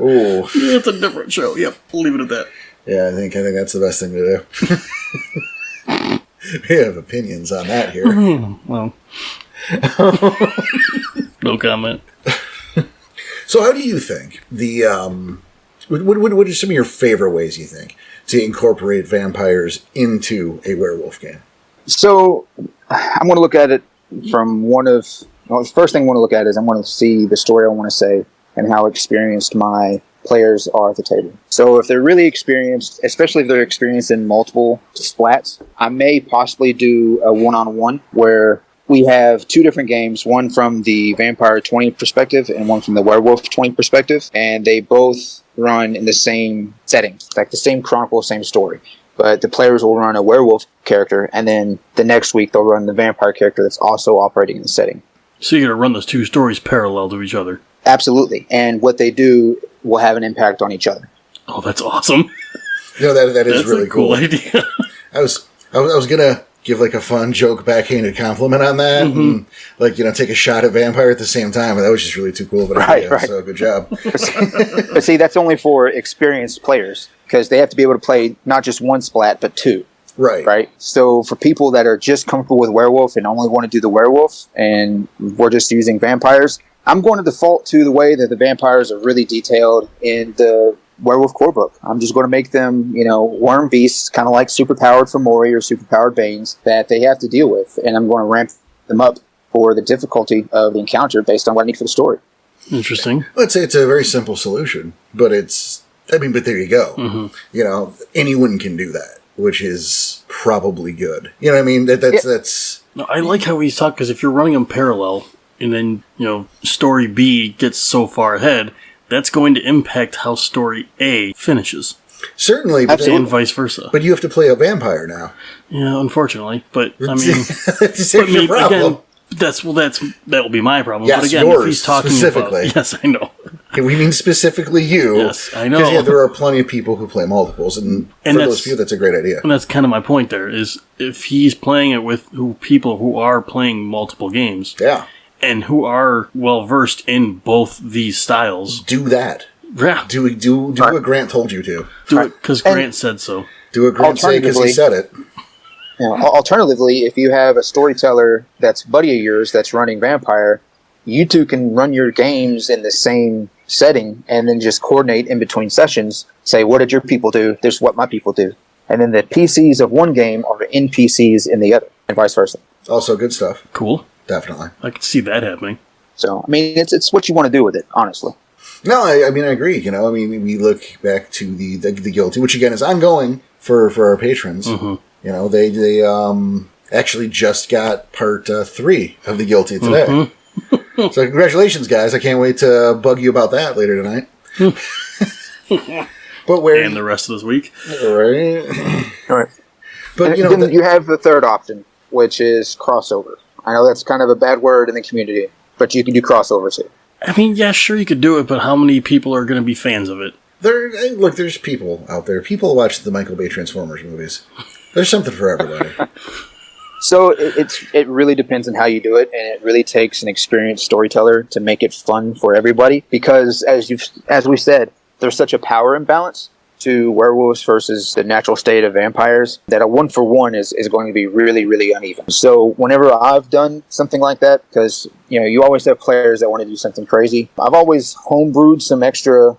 Speaker 1: Ooh.
Speaker 2: Yeah, it's a different show. Yep, we'll leave it at that.
Speaker 1: Yeah, I think that's the best thing to do. We have opinions on that here.
Speaker 2: Well, no comment.
Speaker 1: So how do you think what are some of your favorite ways, you think, to incorporate vampires into a werewolf game?
Speaker 3: So I'm going to look at it from the first thing I want to look at is I want to see the story I want to say and how experienced my players are at the table. So if they're really experienced, especially if they're experienced in multiple splats, I may possibly do a one-on-one where we have two different games, one from the Vampire 20 perspective and one from the Werewolf 20 perspective, and they both run in the same setting, like the same chronicle, same story. But the players will run a werewolf character, and then the next week they'll run the vampire character that's also operating in the setting.
Speaker 2: So you're going to run those two stories parallel to each other?
Speaker 3: Absolutely. And what they do will have an impact on each other.
Speaker 2: Oh, that's awesome.
Speaker 1: That is really cool.
Speaker 2: Idea.
Speaker 1: I was gonna give like a fun joke backhanded compliment on that, and take a shot at vampire at the same time, but that was just really too cool of an idea. Right. So good job.
Speaker 3: But see, that's only for experienced players because they have to be able to play not just one splat but two. Right. So for people that are just comfortable with werewolf and only want to do the werewolf, and we're just using vampires, I'm going to default to the way that the vampires are really detailed in the werewolf core book. I'm just going to make them, worm beasts, kind of like superpowered Fomori or superpowered Banes that they have to deal with, and I'm going to ramp them up for the difficulty of the encounter based on what I need for the story.
Speaker 2: Interesting.
Speaker 1: Let's say it's a very simple solution, but but there you go.
Speaker 2: Mm-hmm.
Speaker 1: Anyone can do that, which is probably good. You know what I mean? That's.
Speaker 2: No, I like how he's talking, because if you're running them parallel, and then, story B gets so far ahead, that's going to impact how story A finishes.
Speaker 1: Certainly.
Speaker 2: And vice versa.
Speaker 1: But you have to play a vampire now.
Speaker 2: Yeah, unfortunately. But, I mean...
Speaker 1: that's your problem.
Speaker 2: Again, that will be my problem.
Speaker 1: Yes,
Speaker 2: but again,
Speaker 1: yours,
Speaker 2: if he's talking
Speaker 1: specifically.
Speaker 2: about... Yes, I know.
Speaker 1: We mean specifically you.
Speaker 2: Yes, I know.
Speaker 1: Because, there are plenty of people who play multiples, and for those few, that's a great idea.
Speaker 2: And that's kind of my point there, is if he's playing it with people who are playing multiple games...
Speaker 1: Yeah.
Speaker 2: And who are well-versed in both these styles.
Speaker 1: Do that.
Speaker 2: Yeah.
Speaker 1: Do what Grant told you to.
Speaker 2: Do it because Grant said so.
Speaker 1: Do what Grant said because he said it.
Speaker 3: Alternatively, if you have a storyteller that's buddy of yours that's running Vampire, you two can run your games in the same setting and then just coordinate in between sessions. Say, what did your people do? This is what my people do. And then the PCs of one game are NPCs in the other, and vice versa.
Speaker 1: Also good stuff.
Speaker 2: Cool.
Speaker 1: Definitely.
Speaker 2: I can see that happening.
Speaker 3: So, I mean, it's what you want to do with it, honestly.
Speaker 1: No, I mean, I agree. We look back to the Guilty, which again is ongoing for our patrons.
Speaker 2: Mm-hmm.
Speaker 1: They actually just got part 3 of the Guilty today. Mm-hmm. So congratulations, guys. I can't wait to bug you about that later tonight. But
Speaker 2: and the rest of this week.
Speaker 1: Right.
Speaker 3: All right.
Speaker 1: But,
Speaker 3: then you have the third option, which is crossover. I know that's kind of a bad word in the community, but you can do crossover too.
Speaker 2: I mean, yeah, sure, you could do it, but how many people are going to be fans of it?
Speaker 1: There's people out there. People watch the Michael Bay Transformers movies. There's something for everybody.
Speaker 3: So it really depends on how you do it, and it really takes an experienced storyteller to make it fun for everybody. Because as we said, there's such a power imbalance to werewolves versus the natural state of vampires that a 1-for-1 is going to be really, really uneven. So whenever I've done something like that, because you always have players that want to do something crazy, I've always homebrewed some extra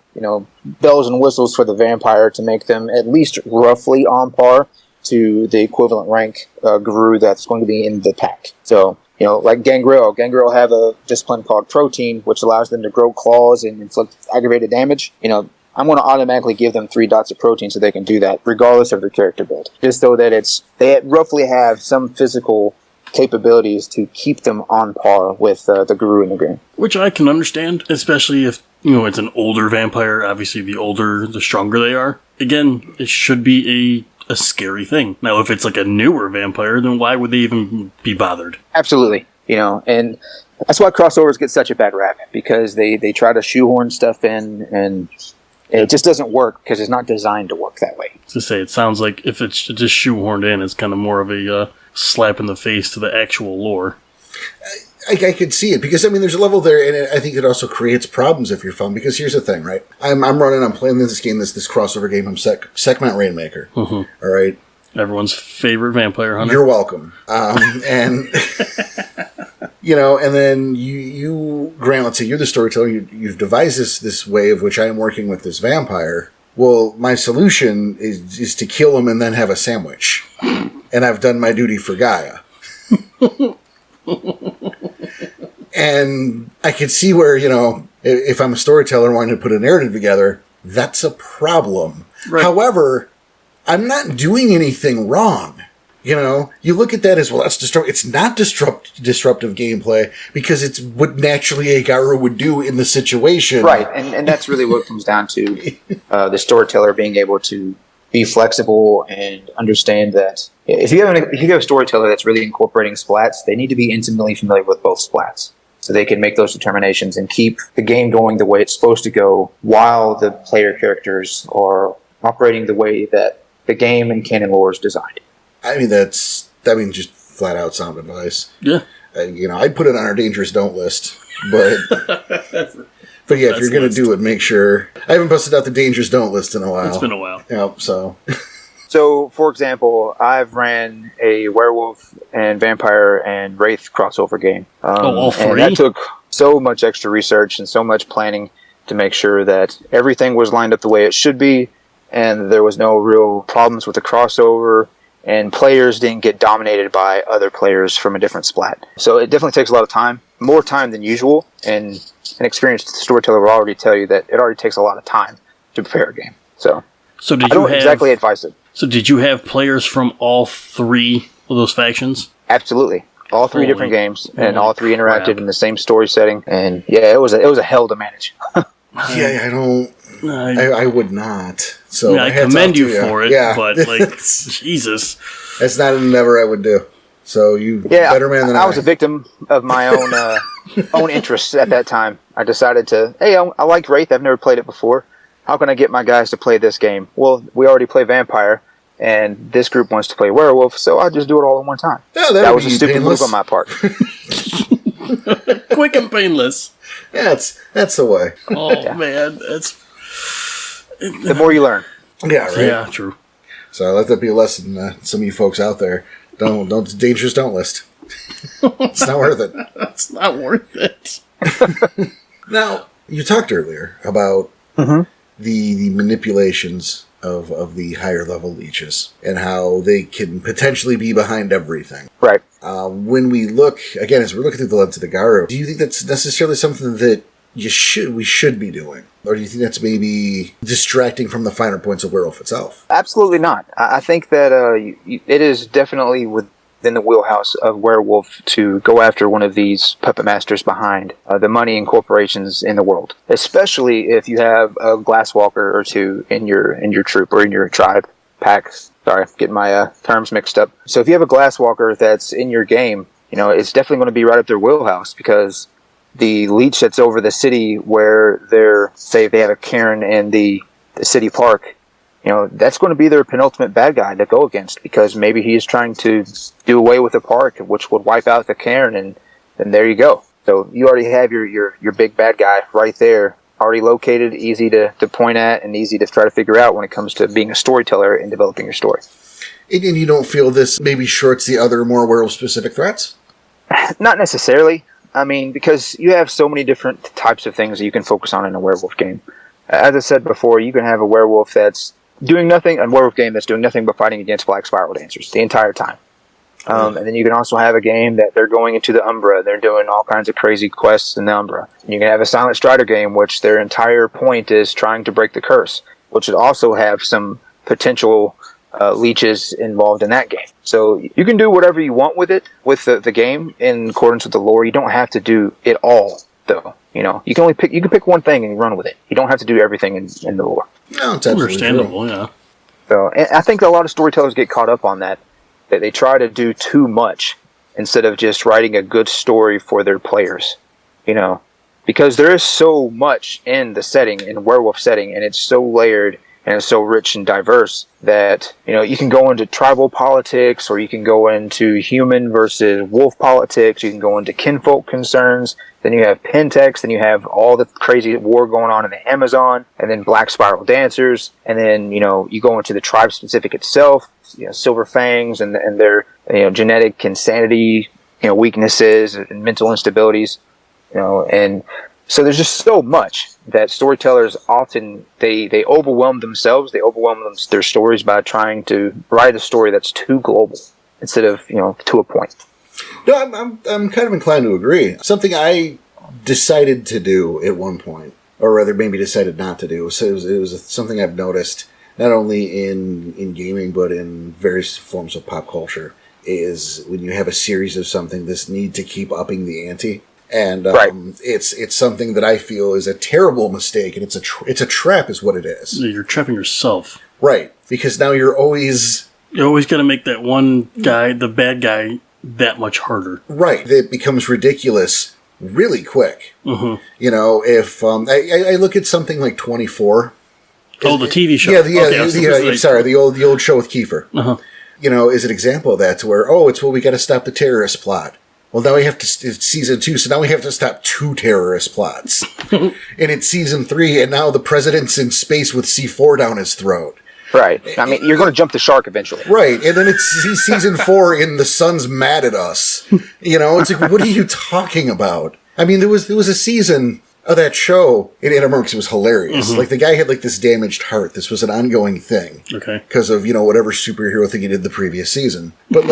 Speaker 3: bells and whistles for the vampire to make them at least roughly on par to the equivalent rank Garou that's going to be in the pack. So, like Gangrel. Gangrel have a discipline called Protein, which allows them to grow claws and inflict aggravated damage. I'm going to automatically give them 3 dots of protein so they can do that, regardless of their character build. Just so that they roughly have some physical capabilities to keep them on par with the Garou in the game.
Speaker 2: Which I can understand, especially if, it's an older vampire. Obviously, the older, the stronger they are. Again, it should be a scary thing. Now, if it's like a newer vampire, then why would they even be bothered?
Speaker 3: Absolutely. And that's why crossovers get such a bad rap, because they try to shoehorn stuff in, and it just doesn't work because it's not designed to work that way.
Speaker 2: To say, it sounds like if it's just shoehorned in, it's kind of more of a slap in the face to the actual lore.
Speaker 1: I could see it, because, there's a level there, and I think it also creates problems if you're fun, because here's the thing, right? I'm playing this game, this crossover game from Sekhmet Rainmaker. Mm-hmm. All right?
Speaker 2: Everyone's favorite vampire hunter.
Speaker 1: You're welcome. And, and then you, Grant, let's say you're the storyteller, you've devised this way of which I am working with this vampire. Well, my solution is to kill him and then have a sandwich. And I've done my duty for Gaia. And I can see where, if I'm a storyteller wanting to put a narrative together, that's a problem. Right. However, I'm not doing anything wrong. You look at that as, well, that's it's not disruptive gameplay, because it's what naturally a Garou would do in the situation.
Speaker 3: Right, and that's really what comes down to the storyteller being able to be flexible and understand that if you have a storyteller that's really incorporating splats, they need to be intimately familiar with both splats, so they can make those determinations and keep the game going the way it's supposed to go while the player characters are operating the way that the game and canon lore is designed.
Speaker 1: Just flat out sound advice.
Speaker 2: Yeah.
Speaker 1: I'd put it on our dangerous don't list, but but yeah, if you're going to do it, make sure. I haven't busted out the dangerous don't list in a while.
Speaker 2: It's been a while.
Speaker 1: Yep. So,
Speaker 3: for example, I've ran a werewolf and vampire and wraith crossover game.
Speaker 2: All 3?
Speaker 3: And that took so much extra research and so much planning to make sure that everything was lined up the way it should be, and there was no real problems with the crossover, and players didn't get dominated by other players from a different splat. So it definitely takes a lot of time, more time than usual, and an experienced storyteller will already tell you that it already takes a lot of time to prepare a game. So I don't exactly advise it.
Speaker 2: So did you have players from all 3 of those factions?
Speaker 3: Absolutely. All 3 different games, and all 3 interacted in the same story setting, and yeah, it was a hell to manage.
Speaker 1: Yeah, I would not. So
Speaker 2: I commend you for it, but Jesus.
Speaker 1: That's not an endeavor I would do. So better man than I.
Speaker 3: I was a victim of my own interests at that time. I decided I like Wraith, I've never played it before. How can I get my guys to play this game? Well, we already play Vampire, and this group wants to play Werewolf, so I'll just do it all in one time.
Speaker 1: Yeah,
Speaker 3: that was a stupid move on my part.
Speaker 2: Quick and painless.
Speaker 1: Yeah, that's the way.
Speaker 2: Man, that's...
Speaker 3: The more you learn.
Speaker 1: Yeah, right.
Speaker 2: Yeah, true.
Speaker 1: So let that be a lesson, some of you folks out there. Don't dangerous don't list. It's not worth it.
Speaker 2: It's not worth it.
Speaker 1: Now, you talked earlier about the manipulations of the higher level leeches and how they can potentially be behind everything.
Speaker 3: Right.
Speaker 1: When we look, again, as we're looking through the lens of the Garou, do you think that's necessarily something that we should be doing? Or do you think that's maybe distracting from the finer points of Werewolf itself?
Speaker 3: Absolutely not. I think that it is definitely within the wheelhouse of Werewolf to go after one of these puppet masters behind the money and corporations in the world, especially if you have a glasswalker or 2 in your troop or in your tribe pack. Sorry, getting my terms mixed up. So if you have a glasswalker that's in your game, it's definitely going to be right up their wheelhouse, because the leech that's over the city where they have a cairn in the city park, that's going to be their penultimate bad guy to go against, because maybe he is trying to do away with a park, which would wipe out the cairn, and there you go. So you already have your big bad guy right there, already located, easy to point at, and easy to try to figure out when it comes to being a storyteller and developing your story.
Speaker 1: And you don't feel this maybe shorts the other more werewolf-specific threats?
Speaker 3: Not necessarily. I mean, because you have so many different types of things that you can focus on in a werewolf game. As I said before, you can have a werewolf that's doing nothing, a werewolf game that's doing nothing but fighting against black spiral dancers the entire time. And then you can also have a game that they're going into the Umbra. They're doing all kinds of crazy quests in the Umbra. And you can have a Silent Strider game, which their entire point is trying to break the curse, which would also have some potential leeches involved in that game. So you can do whatever you want with it, with the game, in accordance with the lore. You don't have to do it all, though. You can pick one thing and run with it. You don't have to do everything in the lore.
Speaker 1: No, it's understandable,
Speaker 2: yeah.
Speaker 3: So, and I think a lot of storytellers get caught up on that they try to do too much instead of just writing a good story for their players. Because there is so much in the setting, in werewolf setting, and it's so layered and it's so rich and diverse that, you can go into tribal politics, or you can go into human versus wolf politics, you can go into kinfolk concerns, then you have Pentex, then you have all the crazy war going on in the Amazon, and then black spiral dancers, and then, you go into the tribe specific itself, Silver Fangs and their, genetic insanity, weaknesses and mental instabilities, and so there's just so much that storytellers often, they overwhelm themselves, they overwhelm their stories by trying to write a story that's too global instead of, to a point.
Speaker 1: No, I'm kind of inclined to agree. Something I decided to do at one point, or rather maybe decided not to do, so it was something I've noticed not only in gaming but in various forms of pop culture, is when you have a series of something, this need to keep upping the ante. And
Speaker 3: right.
Speaker 1: It's something that I feel is a terrible mistake, and it's a trap, is what it is.
Speaker 2: You're trapping yourself,
Speaker 1: right? Because now you always
Speaker 2: got to make that one guy, the bad guy, that much harder.
Speaker 1: Right, it becomes ridiculous really quick.
Speaker 2: Mm-hmm.
Speaker 1: If I look at something like 24.
Speaker 2: Oh, the TV show.
Speaker 1: Yeah, the old show with Kiefer.
Speaker 2: Uh-huh.
Speaker 1: Is an example of that, to where we got to stop the terrorist plot. Well, now we have to, it's season 2, so now we have to stop 2 terrorist plots. And it's season 3, and now the president's in space with C4 down his throat.
Speaker 3: Right. I mean, you're going to jump the shark eventually.
Speaker 1: Right. And then it's season 4, and the sun's mad at us. It's like, what are you talking about? I mean, there was a season of that show, and I remember because it was hilarious.
Speaker 2: Mm-hmm.
Speaker 1: Like, the guy had, this damaged heart. This was an ongoing thing.
Speaker 2: Okay. Because
Speaker 1: of, whatever superhero thing he did the previous season. But,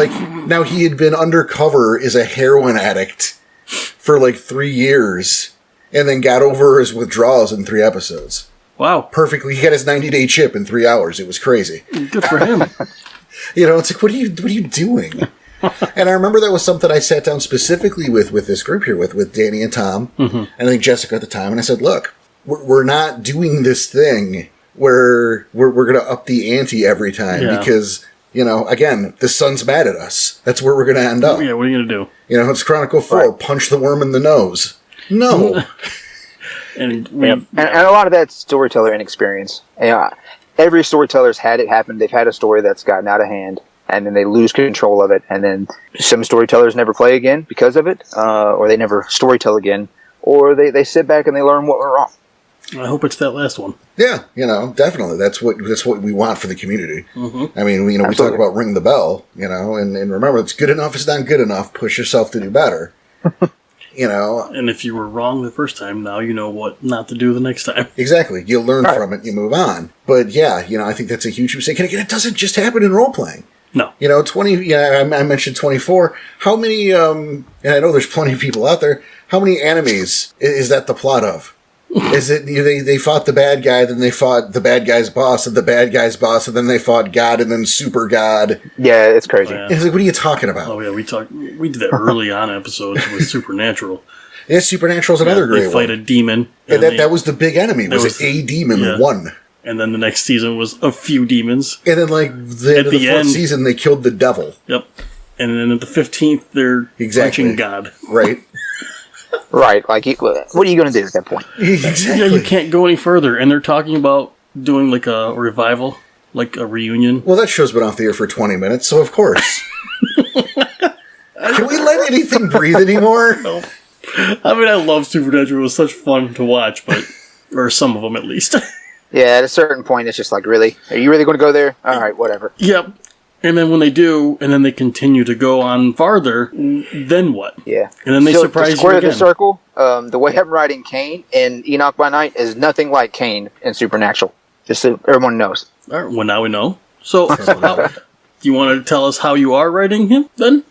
Speaker 1: now he had been undercover as a heroin addict for, 3 years, and then got over his withdrawals in 3 episodes.
Speaker 2: Wow.
Speaker 1: Perfectly. He got his 90-day chip in 3 hours. It was crazy.
Speaker 2: Good for him.
Speaker 1: It's like, what are you doing? And I remember that was something I sat down specifically with this group here, with Danny and Tom,
Speaker 2: mm-hmm.
Speaker 1: and I think Jessica at the time, and I said, look, we're not doing this thing where we're going to up the ante every time, because, again, the sun's mad at us. That's where we're going to end up.
Speaker 2: Yeah, what are you going to do?
Speaker 1: It's Chronicle 4, right. Punch the worm in the nose. No.
Speaker 2: And
Speaker 3: a lot of that's storyteller inexperience. Every storyteller's had it happen. They've had a story that's gotten out of hand, and then they lose control of it, and then some storytellers never play again because of it, or they never storytell again, or they sit back and they learn what went wrong.
Speaker 2: I hope it's that last one.
Speaker 1: Yeah, definitely. That's what we want for the community.
Speaker 2: Mm-hmm.
Speaker 1: I mean, we talk about ring the bell, and remember, it's good enough, it's not good enough. Push yourself to do better. And
Speaker 2: if you were wrong the first time, now you know what not to do the next time.
Speaker 1: Exactly. You learn from it, you move on. But yeah, I think that's a huge mistake. And again, it doesn't just happen in role playing.
Speaker 2: No.
Speaker 1: 20, I mentioned 24. How many, and I know there's plenty of people out there, how many animes is that the plot of? Is it, they fought the bad guy, then they fought the bad guy's boss, and the bad guy's boss, and then they fought God, and then Super God.
Speaker 3: Yeah, it's crazy.
Speaker 2: Yeah.
Speaker 1: It's like, what are you talking about?
Speaker 2: Oh, yeah, we did that early on episodes with Supernatural.
Speaker 1: Yeah, Supernatural's another great one.
Speaker 2: They fight a demon.
Speaker 1: And that was the big enemy, was a demon, one.
Speaker 2: And then the next season was a few demons.
Speaker 1: And then, the end of the fourth season, they killed the devil.
Speaker 2: Yep. And then at the 15th, they're punching God.
Speaker 1: Right.
Speaker 3: Right. What are you going to do at that point?
Speaker 1: Exactly.
Speaker 2: Yeah, you can't go any further. And they're talking about doing a revival like a reunion.
Speaker 1: Well, that show's been off the air for 20 minutes, so of course. Can we let anything breathe anymore?
Speaker 2: No. I mean, I love Supernatural. It was such fun to watch, or some of them at least.
Speaker 3: Yeah, at a certain point, it's just like, really? Are you really going to go there? All right, whatever.
Speaker 2: Yep. And then when they do, and then they continue to go on farther, then what?
Speaker 3: Yeah.
Speaker 2: And then they surprise
Speaker 3: to square
Speaker 2: you again.
Speaker 3: the circle, the way I'm writing Cain in Enoch by Night is nothing like Cain in Supernatural. Just so everyone knows.
Speaker 2: All right, well, now we know. So, do you want to tell us how you are writing him, then?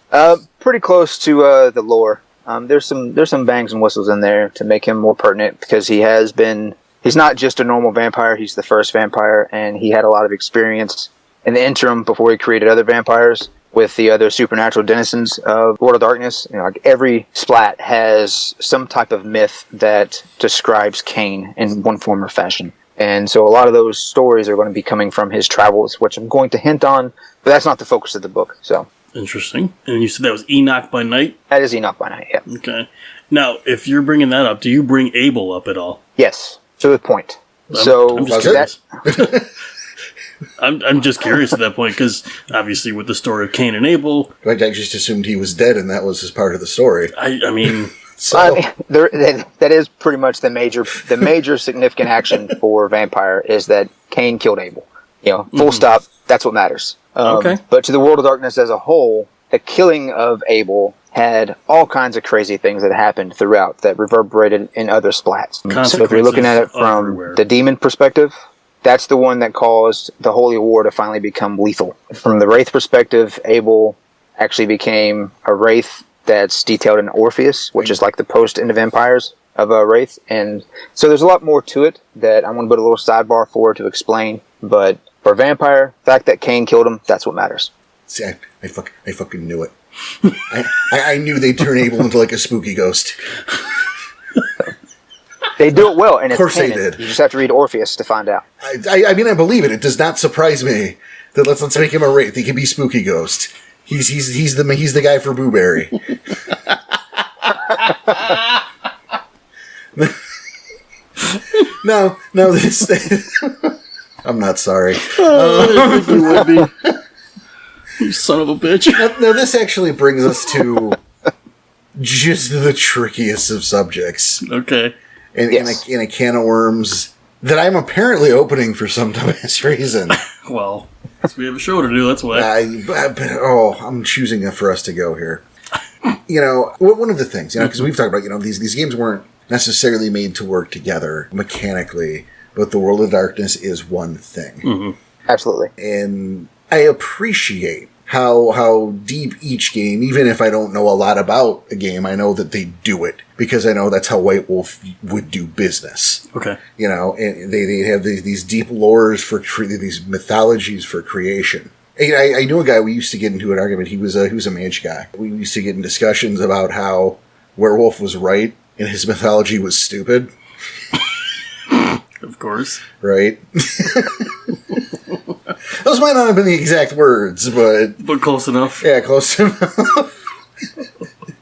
Speaker 3: Pretty close to the lore. There's some bangs and whistles in there to make him more pertinent because he's not just a normal vampire, he's the first vampire, and he had a lot of experience in the interim before he created other vampires with the other supernatural denizens of World of Darkness. You know, like every splat has some type of myth that describes Cain in one form or fashion. And so a lot of those stories are going to be coming from his travels, which I'm going to hint on, but that's not the focus of the book. So
Speaker 2: Interesting. And you said that was Enoch by Night?
Speaker 3: that is Enoch by Night, yeah.
Speaker 2: Okay. Now, if you're bringing that up, do you bring Abel up at all?
Speaker 3: Yes, to the point.
Speaker 2: I'm just curious.
Speaker 3: that,
Speaker 2: I'm just curious at that point, because obviously with the story of Cain and Abel...
Speaker 1: I just assumed he was dead and that was his part of the story.
Speaker 2: I mean...
Speaker 1: So,
Speaker 3: I mean, that is pretty much the major significant action for Vampire is that Cain killed Abel. You know, full stop. That's what matters.
Speaker 2: Okay.
Speaker 3: But to the World of Darkness as a whole, the killing of Abel had all kinds of crazy things that happened throughout that reverberated in other splats. So if you're looking at it from
Speaker 2: everywhere.
Speaker 3: the demon perspective, that's the one that caused the Holy War to finally become lethal. From the Wraith perspective, Abel actually became a Wraith that's detailed in Orpheus, which is like the post into Vampires of a Wraith. And so there's a lot more to it that I'm going to put a little sidebar for to explain. But for Vampire, the fact that Cain killed him, that's what matters.
Speaker 1: see, I fucking knew it. I knew they'd turn Abel into like a spooky ghost.
Speaker 3: They do it well, and
Speaker 1: Of course
Speaker 3: it's
Speaker 1: they
Speaker 3: canon.
Speaker 1: did.
Speaker 3: You just have to read Orpheus to find out.
Speaker 1: I mean, I believe it. It does not surprise me that let's make him a wraith. He can be spooky ghost. He's the guy for Booberry. No, this. I'm not sorry.
Speaker 2: I think you would be. You son of a bitch.
Speaker 1: Now, this actually brings us to just the trickiest of subjects.
Speaker 2: Okay.
Speaker 1: In a can of worms that I'm apparently opening for some dumbass reason.
Speaker 2: Well, we have a show to do, that's why.
Speaker 1: I'm choosing for us to go here. You know, one of the things, because we've talked about, these games weren't necessarily made to work together mechanically, but the World of Darkness is one thing.
Speaker 2: Mm-hmm.
Speaker 3: Absolutely.
Speaker 1: And I appreciate how deep each game, even if I don't know a lot about a game, I know that they do it because I know that's how White Wolf would do business.
Speaker 2: Okay.
Speaker 1: And they have these deep lores for these mythologies for creation. I knew a guy, we used to get into an argument. He was a mage guy. We used to get in discussions about how Werewolf was right and his mythology was stupid.
Speaker 2: Of course.
Speaker 1: Right? Those might not have been the exact words, but
Speaker 2: close enough.
Speaker 1: Yeah, close enough.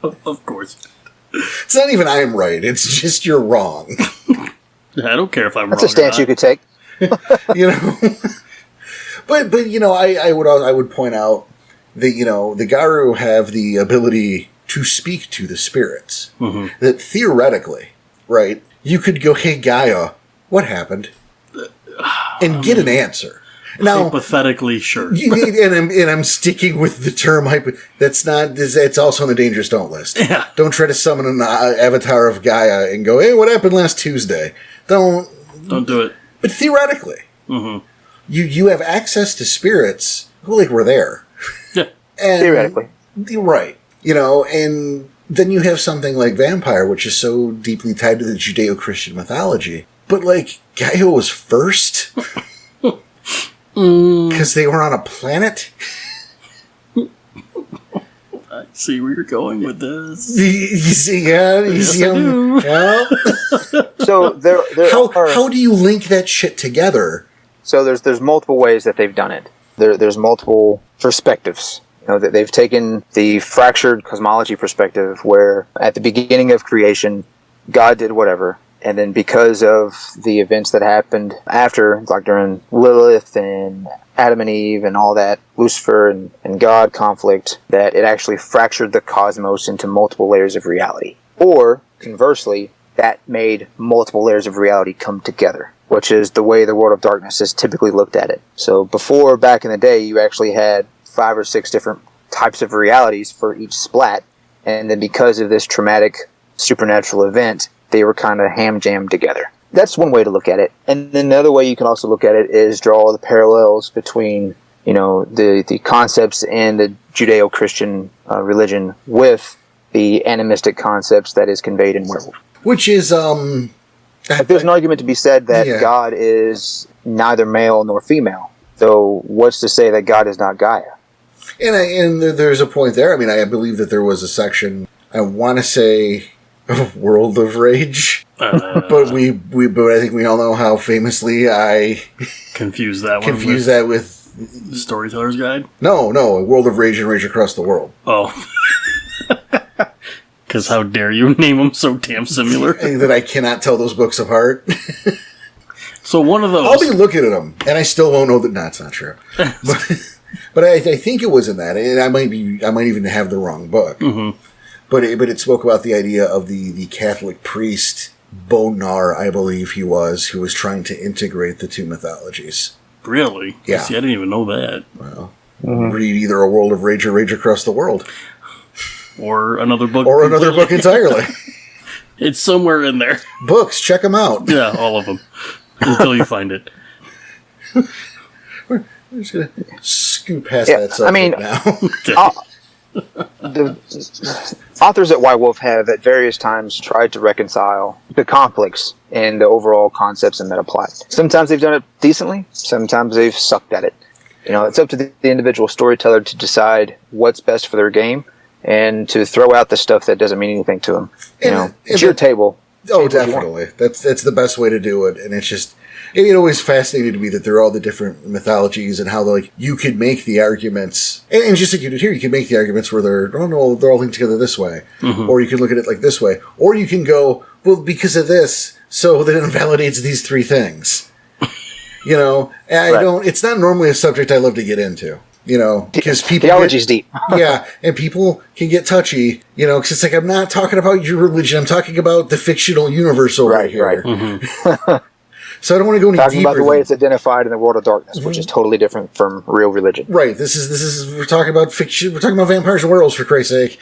Speaker 2: Of course.
Speaker 1: It's not even I'm right. It's just you're wrong.
Speaker 2: I don't care if I'm
Speaker 3: That's
Speaker 2: wrong.
Speaker 3: a stance you could take.
Speaker 1: But I would point out that the Garou have the ability to speak to the spirits.
Speaker 2: Mm-hmm.
Speaker 1: That theoretically, right, you could go, "Hey Gaia, what happened?" and get an answer. Now,
Speaker 2: hypothetically, sure.
Speaker 1: and I'm sticking with the term that's not. It's also on the dangerous don't list.
Speaker 2: Yeah.
Speaker 1: Don't try to summon an avatar of Gaia and go, "Hey, what happened last Tuesday?" Don't
Speaker 2: do it.
Speaker 1: But theoretically,
Speaker 2: mm-hmm.
Speaker 1: you have access to spirits who were there.
Speaker 2: Yeah.
Speaker 1: And,
Speaker 3: theoretically,
Speaker 1: right? And then you have something like Vampire, which is so deeply tied to the Judeo-Christian mythology. But Gaia was first. Because they were on a planet?
Speaker 2: I see where you're going with this.
Speaker 1: You see, yeah?
Speaker 3: So
Speaker 1: how do you link that shit together?
Speaker 3: So there's multiple ways that they've done it. There's multiple perspectives. That they've taken the fractured cosmology perspective where at the beginning of creation, God did whatever. And then because of the events that happened after, like during Lilith and Adam and Eve and all that, Lucifer and God conflict, that it actually fractured the cosmos into multiple layers of reality. Or, conversely, that made multiple layers of reality come together, which is the way the world of darkness is typically looked at it. So before, back in the day, you actually had 5 or 6 different types of realities for each splat, and then because of this traumatic supernatural event, they were kind of ham-jammed together. That's one way to look at it. And then another way you can also look at it is draw the parallels between, the concepts in the Judeo-Christian religion with the animistic concepts that is conveyed in Werewolf.
Speaker 1: Which is,
Speaker 3: there's an argument to be said that God is neither male nor female. So what's to say that God is not Gaia?
Speaker 1: And there's a point there. I mean, I believe that there was a section, I want to say, World of Rage, but I think we all know how famously I
Speaker 2: confuse that
Speaker 1: with
Speaker 2: Storyteller's Guide.
Speaker 1: No, World of Rage and Rage Across the World.
Speaker 2: Oh, because how dare you name them so damn similar?
Speaker 1: That I cannot tell those books apart.
Speaker 2: So one of those,
Speaker 1: I'll be looking at them, and I still won't know that. No, it's not true. But I think it was in that, and I might even have the wrong book. Mm-hmm. But it spoke about the idea of the Catholic priest, Bonar, I believe he was, who was trying to integrate the two mythologies.
Speaker 2: Really?
Speaker 1: Yeah.
Speaker 2: See, I didn't even know that.
Speaker 1: Well, read either A World of Rage or Rage Across the World.
Speaker 2: Or another book.
Speaker 1: Or another book entirely.
Speaker 2: It's somewhere in there.
Speaker 1: Books, check them out.
Speaker 2: Yeah, all of them. Until you find it.
Speaker 1: We're just going to scoot past that subject now.
Speaker 3: The authors at White Wolf have at various times tried to reconcile the conflicts and the overall concepts and meta plot. Sometimes they've done it decently, sometimes they've sucked at it. It's up to the individual storyteller to decide what's best for their game and to throw out the stuff that doesn't mean anything to them. It's your table.
Speaker 1: Oh, definitely. That's the best way to do it, and it's just... It always fascinated me that there are all the different mythologies and how, you could make the arguments, and just like you did here, you can make the arguments where they're all linked together this way, or you can look at it like this way, or you can go, well, because of this, so that it invalidates these 3 things. And it's not normally a subject I love to get into, because people...
Speaker 3: Theology's deep.
Speaker 1: Yeah, and people can get touchy, because it's like, I'm not talking about your religion, I'm talking about the fictional universe over here.
Speaker 3: Right. Mm-hmm.
Speaker 1: So I don't want to go any
Speaker 3: Talking
Speaker 1: deeper.
Speaker 3: About the way it's identified in the world of darkness, which is totally different from real religion.
Speaker 1: Right. This is we're talking about fiction. We're talking about vampires and werewolves, for Christ's sake.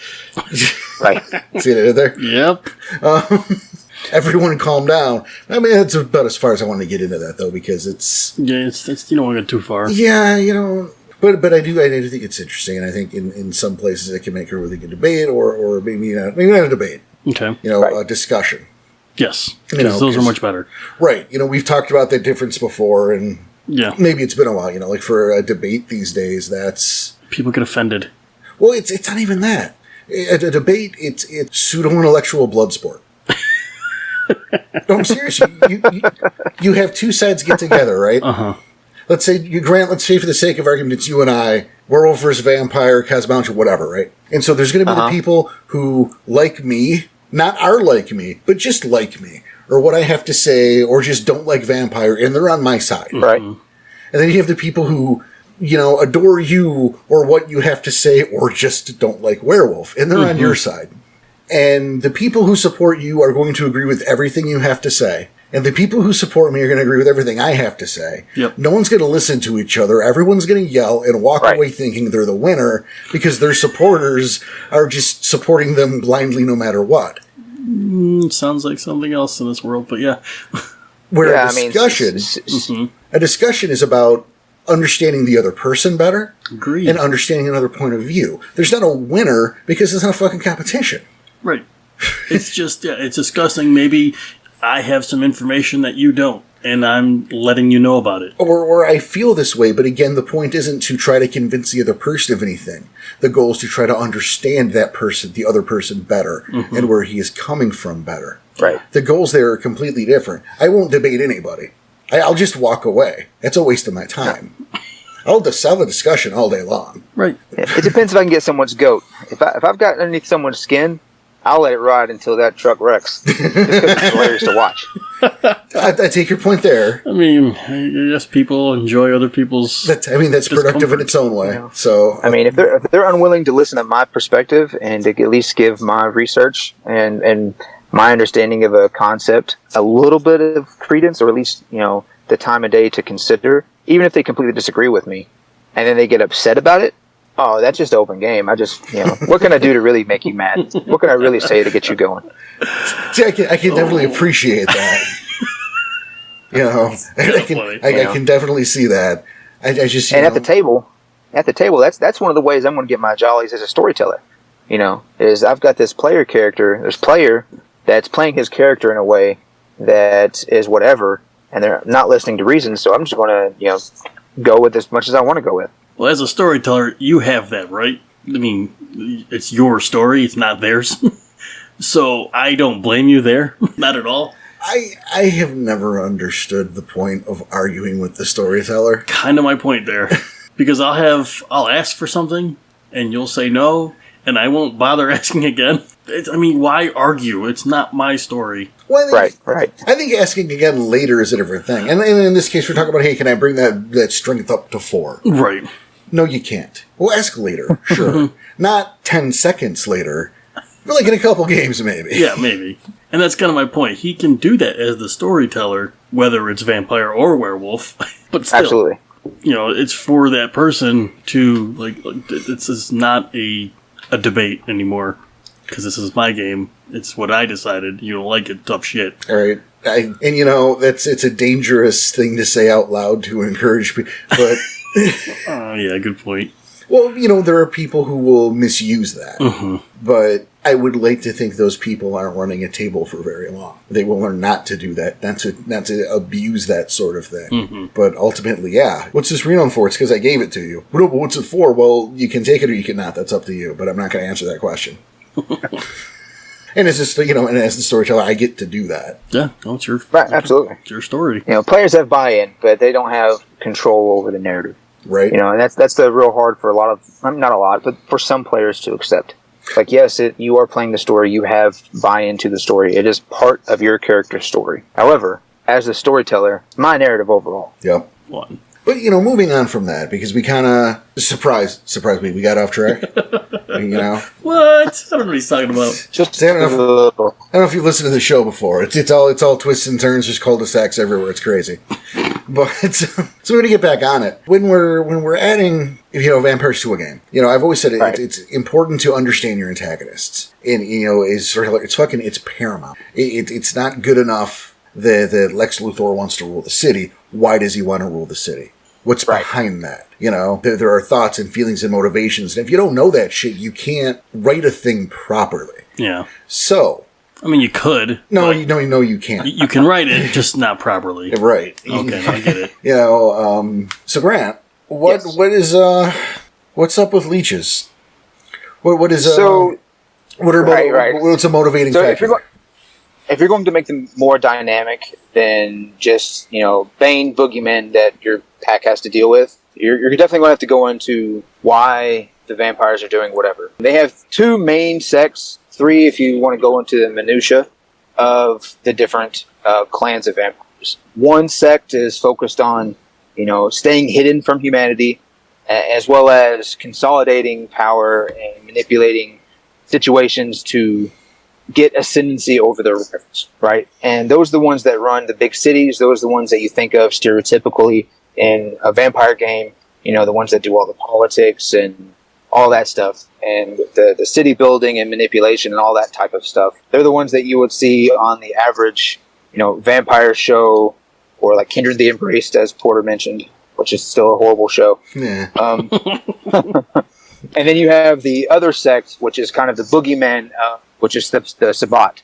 Speaker 3: Right.
Speaker 1: See that there?
Speaker 2: Yep.
Speaker 1: Everyone calm down. I mean, that's about as far as I want to get into that, though, because it's...
Speaker 2: Yeah, it's you don't want to go too far.
Speaker 1: Yeah, But I do think it's interesting, and I think in some places it can make a really good debate, or maybe not a debate.
Speaker 2: Okay.
Speaker 1: A discussion.
Speaker 2: Yes, because those are much better.
Speaker 1: Right. We've talked about that difference before, and maybe it's been a while, like for a debate these days, that's...
Speaker 2: People get offended.
Speaker 1: Well, it's not even that. A debate, it's pseudo-intellectual blood sport. No, I'm serious. You have 2 sides get together, right? Uh-huh. Let's say for the sake of argument, it's you and I, werewolf versus vampire, cosmology, whatever, right? And so there's going to be the people who like me, not are like me, but just like me, or what I have to say, or just don't like vampire, and they're on my side.
Speaker 3: Right.
Speaker 1: And then you have the people who, adore you, or what you have to say, or just don't like werewolf, and they're on your side. And the people who support you are going to agree with everything you have to say. And the people who support me are going to agree with everything I have to say.
Speaker 2: Yep.
Speaker 1: No one's going to listen to each other. Everyone's going to yell and walk away thinking they're the winner because their supporters are just supporting them blindly no matter what.
Speaker 2: Sounds like something else in this world, but yeah.
Speaker 1: Where a discussion is about understanding the other person better.
Speaker 2: Agreed.
Speaker 1: And understanding another point of view. There's not a winner because it's not a fucking competition.
Speaker 2: Right. It's just, it's discussing maybe... I have some information that you don't, and I'm letting you know about it.
Speaker 1: Or I feel this way, but again, the point isn't to try to convince the other person of anything. The goal is to try to understand that person, the other person, better, and where he is coming from better.
Speaker 3: Right.
Speaker 1: The goals there are completely different. I won't debate anybody. I'll just walk away. That's a waste of my time. I'll have a discussion all day long.
Speaker 2: Right.
Speaker 3: It depends if I can get someone's goat. If I've got underneath someone's skin, I'll let it ride until that truck wrecks. Just because it's hilarious to watch.
Speaker 1: I take your point there.
Speaker 2: I mean, I guess people enjoy other people's.
Speaker 1: That's productive in its own way.
Speaker 3: Yeah.
Speaker 1: So,
Speaker 3: I mean, if they're unwilling to listen to my perspective and to at least give my research and my understanding of a concept a little bit of credence, or at least the time of day to consider, even if they completely disagree with me, and then they get upset about it. Oh, that's just open game. I just, what can I do to really make you mad? What can I really say to get you going?
Speaker 1: see, I can definitely appreciate that. I can definitely see that. I just,
Speaker 3: and at the table, that's one of the ways I'm going to get my jollies as a storyteller. Is I've got this player that's playing his character in a way that is whatever, and they're not listening to reasons. So I'm just going to, go with as much as I want to go with.
Speaker 2: Well, as a storyteller, you have that, right? I mean, it's your story, it's not theirs. So I don't blame you there. Not at all.
Speaker 1: I have never understood the point of arguing with the storyteller.
Speaker 2: Kind of my point there. Because I'll ask for something, and you'll say no, and I won't bother asking again. Why argue? It's not my story.
Speaker 1: Well,
Speaker 3: Right.
Speaker 1: I think asking again later is a different thing. And in this case, we're talking about, hey, can I bring that strength up to 4?
Speaker 2: Right.
Speaker 1: No, you can't. We'll ask later, sure. Not 10 seconds later. But like in a couple games, maybe.
Speaker 2: Yeah, maybe. And that's kind of my point. He can do that as the storyteller, whether it's vampire or werewolf. But still,
Speaker 3: Absolutely.
Speaker 2: It's for that person to, this is not a debate anymore. Because this is my game. It's what I decided. You don't like it, tough shit.
Speaker 1: All right. It's a dangerous thing to say out loud to encourage people. But
Speaker 2: yeah, good point.
Speaker 1: Well, there are people who will misuse that. Mm-hmm. But I would like to think those people aren't running a table for very long. They will learn not to do that, not to abuse that sort of thing. Mm-hmm. But ultimately, yeah. What's this renown for? It's because I gave it to you. But what's it for? Well, you can take it or you cannot. That's up to you. But I'm not going to answer that question. And as just and as the storyteller, I get to do that.
Speaker 2: Yeah, no, it's your
Speaker 3: right. Absolutely,
Speaker 2: it's your story.
Speaker 3: Players have buy-in, but they don't have control over the narrative.
Speaker 1: Right.
Speaker 3: And that's the real hard for not a lot, but for some players to accept. Like, yes, you are playing the story. You have buy-in to the story. It is part of your character's story. However, as a storyteller, my narrative overall.
Speaker 1: Yep.
Speaker 2: One.
Speaker 1: But, moving on from that, because we kind of, surprise me, we got off track.
Speaker 2: What? I don't know what he's talking about.
Speaker 1: I don't know if you've listened to the show before. It's all twists and turns, just cul-de-sacs everywhere. It's crazy. But, so we're going to get back on it. When we're adding, vampires to a game, I've always said it's important to understand your antagonists. And, it's paramount. It's not good enough that Lex Luthor wants to rule the city. Why does he want to rule the city? What's behind that? There are thoughts and feelings and motivations. And if you don't know that shit, you can't write a thing properly.
Speaker 2: Yeah.
Speaker 1: So.
Speaker 2: You could.
Speaker 1: No, you can't.
Speaker 2: You can write it, just not properly.
Speaker 1: Right.
Speaker 2: Okay, I get it.
Speaker 1: So Grant, what is what's up with leeches? What is what's a motivating factor?
Speaker 3: If you're going to make them more dynamic than just, Bane boogeymen that your pack has to deal with, you're definitely going to have to go into why the vampires are doing whatever. They have 2 main sects, 3 if you want to go into the minutia of the different clans of vampires. One sect is focused on, staying hidden from humanity, as well as consolidating power and manipulating situations to get ascendancy over their rivals, right? And those are the ones that run the big cities. Those are the ones that you think of stereotypically in a vampire game, the ones that do all the politics and all that stuff, and the city building and manipulation and all that type of stuff. They're the ones that you would see on the average, vampire show, or like Kindred the Embraced, as Porter mentioned, which is still a horrible show.
Speaker 1: Yeah.
Speaker 3: And then you have the other sect, which is kind of the boogeyman, which is the Sabbat.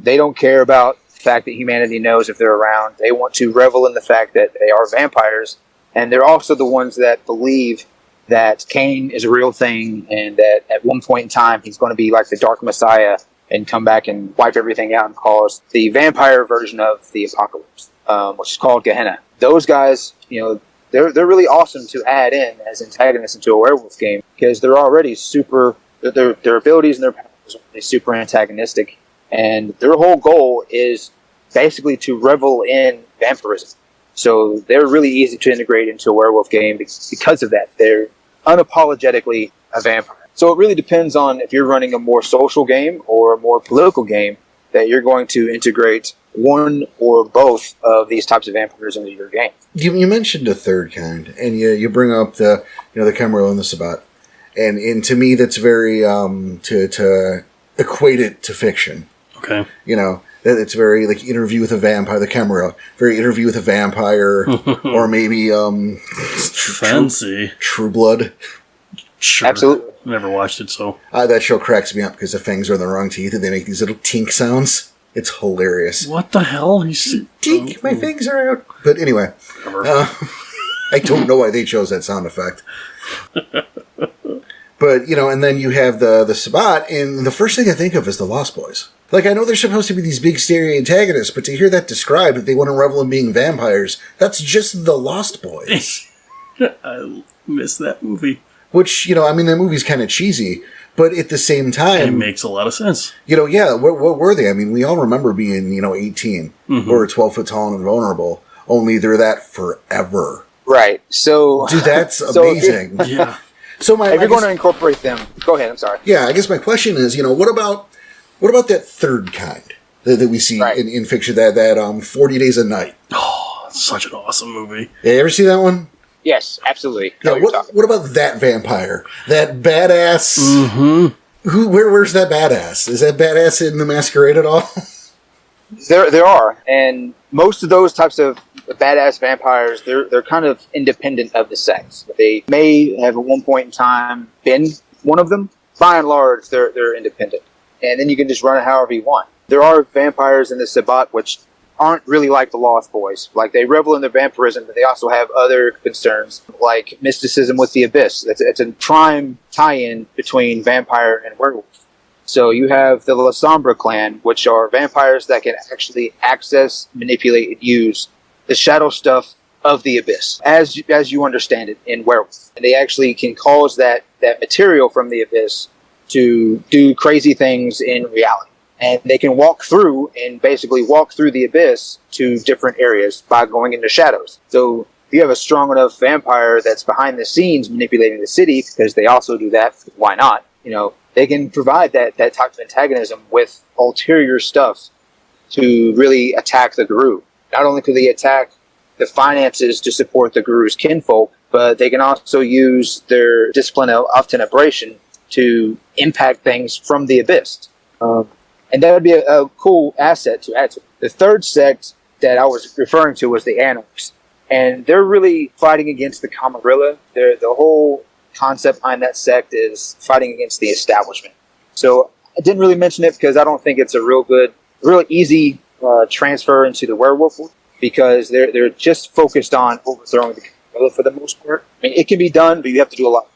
Speaker 3: They don't care about the fact that humanity knows if they're around. They want to revel in the fact that they are vampires. And they're also the ones that believe that Cain is a real thing, and that at one point in time he's going to be like the Dark Messiah and come back and wipe everything out and cause the vampire version of the apocalypse, which is called Gehenna. Those guys, they're really awesome to add in as antagonists into a werewolf game, because they're already super. Their abilities and their powers They're super antagonistic, and their whole goal is basically to revel in vampirism. So they're really easy to integrate into a werewolf game because of that. They're unapologetically a vampire. So it really depends on if you're running a more social game or a more political game that you're going to integrate one or both of these types of vampires into your game.
Speaker 1: You mentioned a third kind, and you bring up the Camarilla and the Sabbat, and to me that's very to equate it to fiction.
Speaker 2: Okay.
Speaker 1: That it's very like Interview with a Vampire, the Camarilla, very Interview with a Vampire, or maybe
Speaker 2: Fancy
Speaker 1: True Blood.
Speaker 3: Sure. Absolutely.
Speaker 2: Never watched it, so
Speaker 1: that show cracks me up because the fangs are in the wrong teeth and they make these little tink sounds. It's hilarious.
Speaker 2: What the hell?
Speaker 1: Tink, my fangs are out. But anyway, I don't know why they chose that sound effect. But, and then you have the Sabbat, and the first thing I think of is the Lost Boys. Like, I know they're supposed to be these big, scary antagonists, but to hear that described, that they want to revel in being vampires, that's just the Lost Boys.
Speaker 2: I miss that movie.
Speaker 1: Which, that movie's kind of cheesy, but at the same time...
Speaker 2: It makes a lot of sense.
Speaker 1: What were they? I mean, we all remember being, 18, or 12 foot tall and invulnerable, only they're that forever.
Speaker 3: Right, so...
Speaker 1: Dude, that's amazing.
Speaker 2: Yeah.
Speaker 3: So if you're going to incorporate them... Go ahead, I'm sorry.
Speaker 1: Yeah, I guess my question is, what about that third kind that we see in fiction, that 40 Days a Night?
Speaker 2: Oh, such an awesome movie.
Speaker 1: Yeah, you ever see that one?
Speaker 3: Yes, absolutely.
Speaker 1: Yeah, what about that vampire? That badass...
Speaker 2: Mm-hmm.
Speaker 1: Where's that badass? Is that badass in The Masquerade at all?
Speaker 3: There are, and most of those types of badass vampires, they're kind of independent of the sex. They may have at one point in time been one of them. By and large, they're independent, and then you can just run it however you want. There are vampires in the Sabbat which aren't really like the Lost Boys. Like, they revel in their vampirism, but they also have other concerns, like mysticism with the Abyss. It's a prime tie-in between vampire and werewolf. So you have the La Sombra clan, which are vampires that can actually access, manipulate, and use the shadow stuff of the Abyss, as you understand it in werewolf. And they actually can cause that material from the Abyss to do crazy things in reality. And they can walk through the Abyss to different areas by going into shadows. So if you have a strong enough vampire that's behind the scenes manipulating the city, because they also do that, why not? They can provide that type of antagonism with ulterior stuff to really attack the Garou. Not only could they attack the finances to support the Garou's kinfolk, but they can also use their discipline of tenebration to impact things from the Abyss. And that would be a cool asset to add to it. The third sect that I was referring to was the Anarchs. And they're really fighting against the Camarilla. The whole concept behind that sect is fighting against the establishment. So I didn't really mention it because I don't think it's a real easy transfer into the werewolf, because they're just focused on overthrowing the Camarilla for the most part. I mean, it can be done, but you have to do a lot.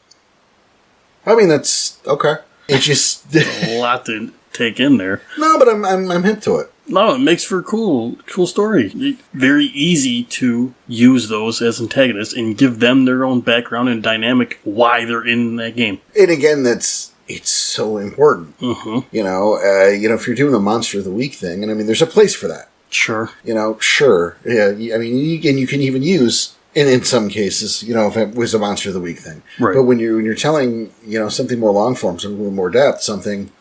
Speaker 1: I mean, that's okay. It's just
Speaker 2: a lot to take in there.
Speaker 1: No, but I'm hip to it.
Speaker 2: No, it makes for a cool story. Very easy to use those as antagonists and give them their own background and dynamic why they're in that game.
Speaker 1: And again, it's so important.
Speaker 2: Mm-hmm.
Speaker 1: If you're doing a Monster of the Week thing, and I mean, there's a place for that.
Speaker 2: Sure.
Speaker 1: Sure. Yeah. I mean, you can even use, in some cases, if it was a Monster of the Week thing.
Speaker 2: Right.
Speaker 1: But when you're telling, something more long form, something with more depth, something,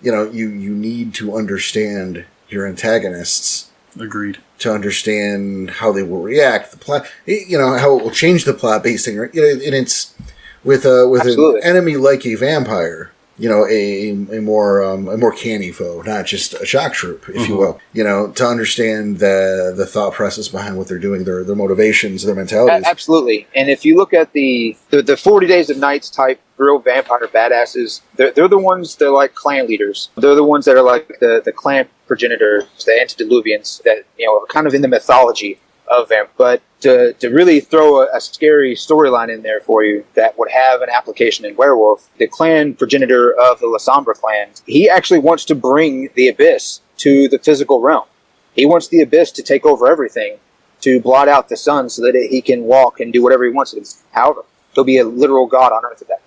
Speaker 1: you need to understand your antagonists.
Speaker 2: Agreed.
Speaker 1: To understand how they will react, the plot, how it will change the plot based on, and it's with an enemy like a vampire, a more canny foe, not just a shock troop, if you will. To understand the thought process behind what they're doing, their motivations, their mentalities.
Speaker 3: Absolutely. And if you look at the 40 Days of Nights type real vampire badasses, they're the ones, they're like clan leaders. They're the ones that are like the clan progenitors, the antediluvians that are kind of in the mythology of them. But to really throw a scary storyline in there for you that would have an application in werewolf, the clan progenitor of the La Sombra clan, he actually wants to bring the Abyss to the physical realm. He wants the Abyss to take over everything, to blot out the sun so that he can walk and do whatever he wants to do. However, he'll be a literal god on earth at that.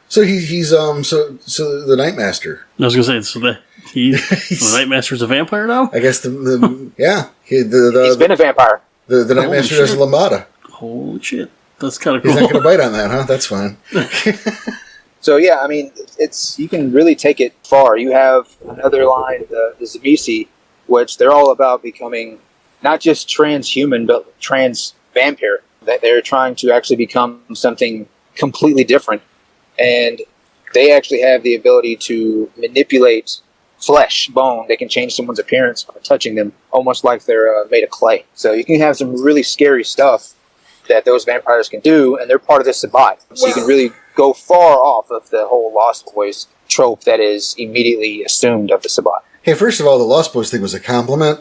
Speaker 1: So he's so the Night Master.
Speaker 2: I was gonna say, so the Night Master's a vampire now?
Speaker 1: I guess yeah.
Speaker 3: He's been a vampire.
Speaker 1: The Night Master does Lambada.
Speaker 2: Holy shit. That's kind of cool.
Speaker 1: He's not going to bite on that, huh? That's fine.
Speaker 3: So yeah, I mean, you can really take it far. You have another line, the SYBS, which they're all about becoming not just transhuman, but trans vampire. That they're trying to actually become something completely different, and they actually have the ability to manipulate flesh, bone. They can change someone's appearance by touching them, almost like they're made of clay. So you can have some really scary stuff that those vampires can do, and they're part of the SYBS. So you can really go far off of the whole Lost Boys trope that is immediately assumed of the SYBS.
Speaker 1: Hey, first of all, the Lost Boys thing was a compliment.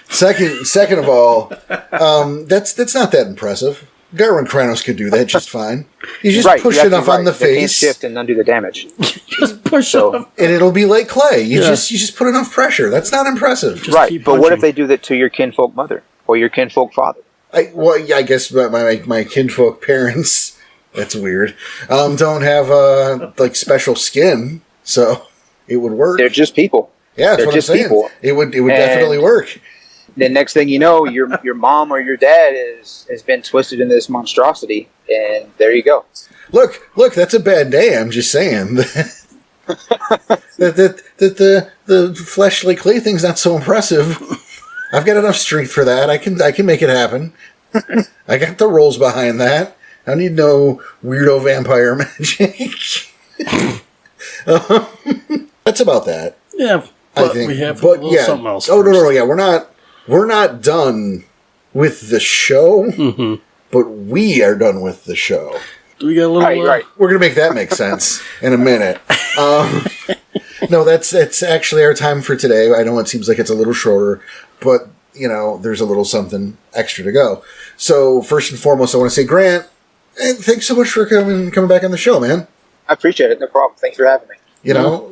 Speaker 1: Second of all, that's not that impressive. Garou and Kronos could do that just fine. You just push enough on the face,
Speaker 3: can't shift and undo the damage.
Speaker 2: Just push them,
Speaker 1: and it'll be like clay. You just put enough pressure. That's not impressive,
Speaker 2: just
Speaker 3: but what if they do that to your kinfolk mother or your kinfolk father?
Speaker 1: I guess my kinfolk parents. That's weird. Don't have like special skin, so it would work.
Speaker 3: They're just people.
Speaker 1: Yeah, that's
Speaker 3: They're
Speaker 1: what
Speaker 3: just
Speaker 1: I'm saying.
Speaker 3: people.
Speaker 1: It would definitely work.
Speaker 3: The next thing you know, your mom or your dad has been twisted into this monstrosity, and there you go.
Speaker 1: Look, that's a bad day. I'm just saying that the fleshly clay thing's not so impressive. I've got enough strength for that. I can make it happen. I got the rolls behind that. I don't need no weirdo vampire magic. That's about that.
Speaker 2: Yeah, but I think we have something else.
Speaker 1: Oh no, yeah, we're not done with the show, but we are done with the show.
Speaker 2: Do we got a little?
Speaker 3: Right.
Speaker 1: We're gonna make that make sense in a minute. No, that's actually our time for today. I know it seems like it's a little shorter, but there's a little something extra to go. So first and foremost, I want to say, Grant, thanks so much for coming back on the show, man.
Speaker 3: I appreciate it. No problem. Thanks for having me.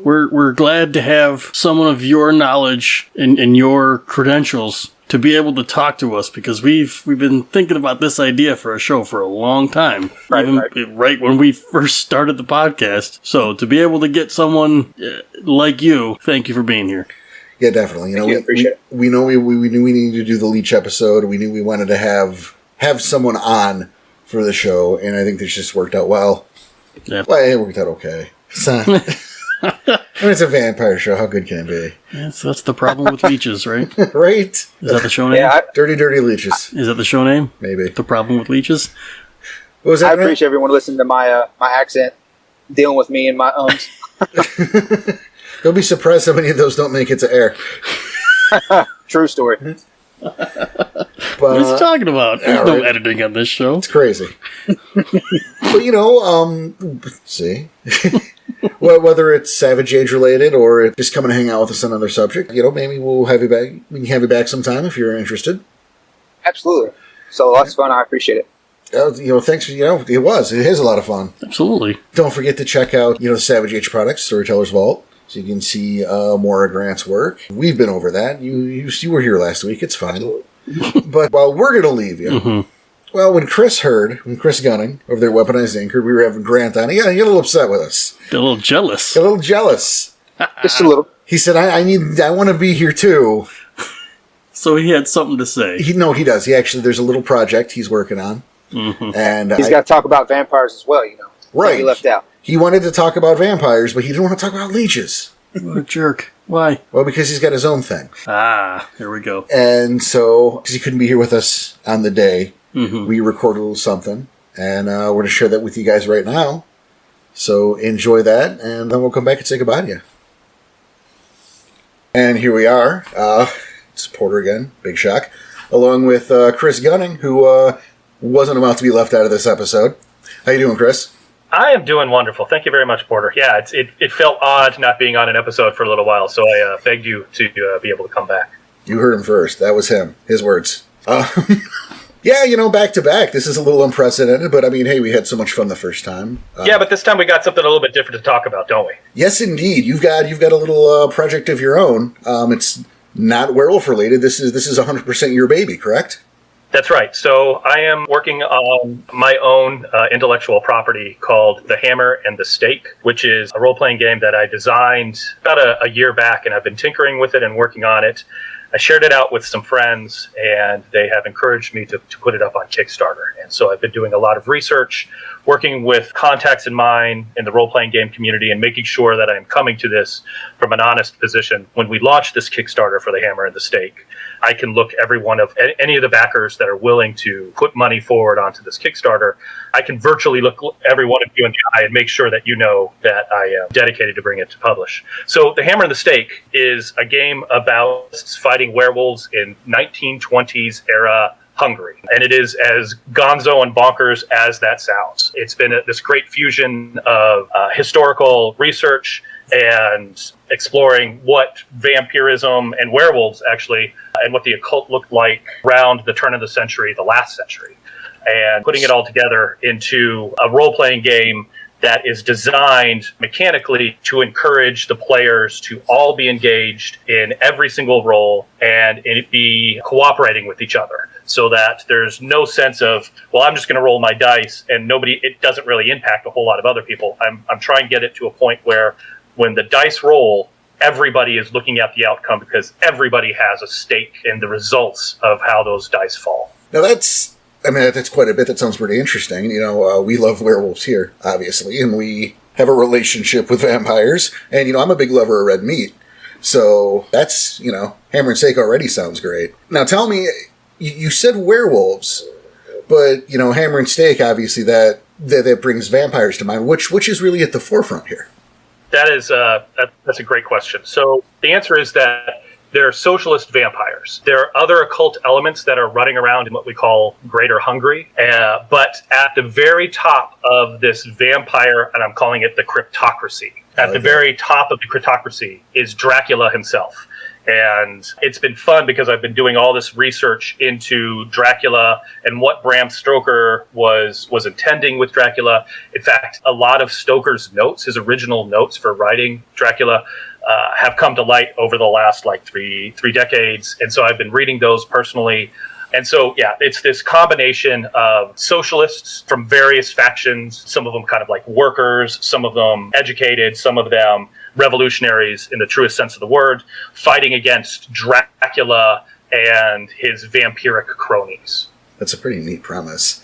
Speaker 2: We're glad to have someone of your knowledge and your credentials to be able to talk to us, because we've been thinking about this idea for a show for a long time, right when we first started the podcast. So to be able to get someone like you, thank you for being here.
Speaker 1: Yeah, definitely. We knew we needed to do the Leech episode. We knew we wanted to have someone on for the show, and I think this just worked out well.
Speaker 2: Yeah.
Speaker 1: Well, it worked out okay. It's a vampire show. How good can it be?
Speaker 2: Yeah, so that's the problem with Leeches, right?
Speaker 1: Right?
Speaker 2: Is that the show name?
Speaker 3: Yeah,
Speaker 1: Dirty Leeches.
Speaker 2: Is that the show name?
Speaker 1: Maybe.
Speaker 2: The problem with Leeches?
Speaker 1: What was that?
Speaker 3: I appreciate everyone listening to my accent, dealing with me and my ums.
Speaker 1: Don't be surprised how many of those don't make it to air.
Speaker 3: True story.
Speaker 1: But,
Speaker 2: what are you talking about? There's no editing on this show.
Speaker 1: It's crazy. But see, whether it's Savage Age related or just come and hang out with us on another subject, maybe we'll have you back. We can have you back sometime if you're interested.
Speaker 3: Absolutely. So lots of fun. I appreciate it.
Speaker 1: Thanks. It is a lot of fun.
Speaker 2: Absolutely.
Speaker 1: Don't forget to check out the Savage Age products, Storyteller's Vault. So you can see more of Grant's work. We've been over that. You were here last week. It's fine. But while we're going to leave you, well, when Chris Gunning over there, Weaponized Ink, heard we were having Grant on, he got a little upset with us.
Speaker 2: Got a little jealous.
Speaker 3: Just a little.
Speaker 1: He said, I want to be here too.
Speaker 2: So he had something to say.
Speaker 1: He does. There's a little project he's working on. And
Speaker 3: he's got to talk about vampires as well,
Speaker 1: Right.
Speaker 3: He left out.
Speaker 1: He wanted to talk about vampires, but he didn't want to talk about leeches.
Speaker 2: What a jerk. Why?
Speaker 1: Well, because he's got his own thing.
Speaker 2: Here we go.
Speaker 1: And so, because he couldn't be here with us on the day, we recorded a little something, and we're going to share that with you guys right now. So enjoy that, and then we'll come back and say goodbye to you. And here we are. It's Porter again, big shock, along with Chris Gunning, who wasn't about to be left out of this episode. How you doing, Chris?
Speaker 4: I am doing wonderful. Thank you very much, Porter. Yeah, it felt odd not being on an episode for a little while, so I begged you to be able to come back.
Speaker 1: You heard him first. That was him. His words. Yeah, back to back. This is a little unprecedented, but hey, we had so much fun the first time.
Speaker 4: Yeah, but this time we got something a little bit different to talk about, don't we?
Speaker 1: Yes, indeed. You've got a little project of your own. It's not werewolf related. This is 100% your baby, correct?
Speaker 4: That's right. So I am working on my own intellectual property called The Hammer and the Stake, which is a role-playing game that I designed about a year back, and I've been tinkering with it and working on it. I shared it out with some friends, and they have encouraged me to put it up on Kickstarter. And so I've been doing a lot of research, working with contacts in mind in the role-playing game community, and making sure that I'm coming to this from an honest position. When we launch this Kickstarter for The Hammer and the Stake, I can look any of the backers that are willing to put money forward onto this Kickstarter. I can virtually look every one of you in the eye and make sure that you know that I am dedicated to bring it to publish. So The Hammer and the Stake is a game about fighting werewolves in 1920s era Hungary. And it is as gonzo and bonkers as that sounds. It's been this great fusion of historical research and exploring what vampirism and werewolves actually, and what the occult looked like around the turn of the century, the last century, and putting it all together into a role-playing game that is designed mechanically to encourage the players to all be engaged in every single role and it be cooperating with each other, so that there's no sense of, well, I'm just going to roll my dice and it doesn't really impact a whole lot of other people. I'm trying to get it to a point where when the dice roll, everybody is looking at the outcome because everybody has a stake in the results of how those dice fall.
Speaker 1: Now that's quite a bit. That sounds pretty interesting. We love werewolves here, obviously, and we have a relationship with vampires. And, I'm a big lover of red meat. So that's, Hammer and Stake already sounds great. Now tell me, you said werewolves, but, Hammer and Stake, obviously, that brings vampires to mind. Which is really at the forefront here?
Speaker 4: That's a great question. So the answer is that they're socialist vampires. There are other occult elements that are running around in what we call Greater Hungary. But at the very top of this vampire, and I'm calling it the cryptocracy, at the very top of the cryptocracy is Dracula himself. And it's been fun because I've been doing all this research into Dracula and what Bram Stoker was intending with Dracula. In fact, a lot of Stoker's notes, his original notes for writing Dracula, have come to light over the last three decades. And so I've been reading those personally. And so, yeah, it's this combination of socialists from various factions, some of them kind of like workers, some of them educated, some of them revolutionaries in the truest sense of the word, fighting against Dracula and his vampiric cronies.
Speaker 1: That's a pretty neat premise.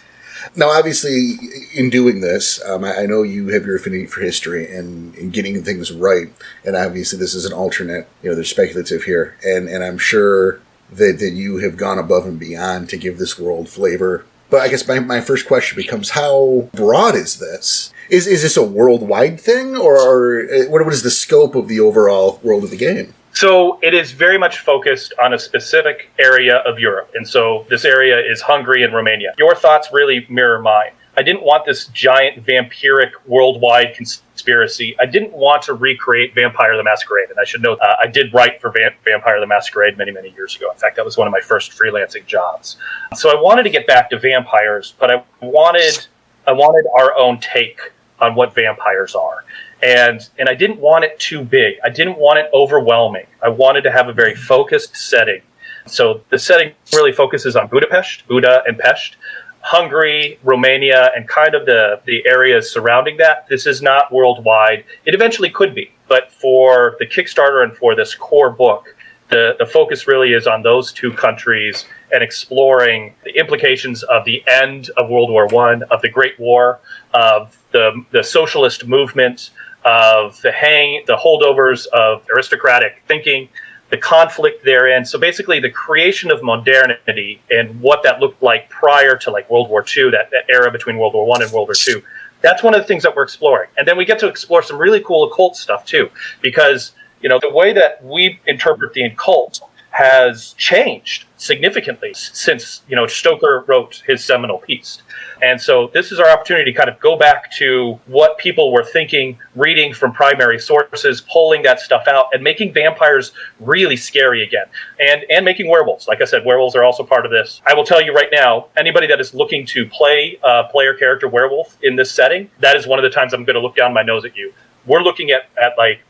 Speaker 1: Now, obviously, in doing this, I know you have your affinity for history and getting things right. And obviously, this is an alternate, there's speculative here. And I'm sure that you have gone above and beyond to give this world flavor. But I guess my first question becomes, how broad is this? Is this a worldwide thing, or what is the scope of the overall world of the game?
Speaker 4: So it is very much focused on a specific area of Europe. And so this area is Hungary and Romania. Your thoughts really mirror mine. I didn't want this giant vampiric worldwide conspiracy. I didn't want to recreate Vampire the Masquerade. And I should note, I did write for Vampire the Masquerade many, many years ago. In fact, that was one of my first freelancing jobs. So I wanted to get back to vampires, but I wanted our own take on what vampires are. And I didn't want it too big. I didn't want it overwhelming. I wanted to have a very focused setting. So the setting really focuses on Buda and Pest, Hungary, Romania, and kind of the areas surrounding that. This is not worldwide. It eventually could be. But for the Kickstarter and for this core book, the focus really is on those two countries and exploring the implications of the end of World War I, of the Great War, of the socialist movement, of the holdovers of aristocratic thinking, the conflict therein. So basically the creation of modernity and what that looked like prior to World War II, that era between World War I and World War II. That's one of the things that we're exploring. And then we get to explore some really cool occult stuff too, because the way that we interpret the occult has changed significantly since, Stoker wrote his seminal piece. And so this is our opportunity to kind of go back to what people were thinking, reading from primary sources, pulling that stuff out, and making vampires really scary again. And making werewolves. Like I said, werewolves are also part of this. I will tell you right now, anybody that is looking to play a player character werewolf in this setting, that is one of the times I'm going to look down my nose at you. We're looking at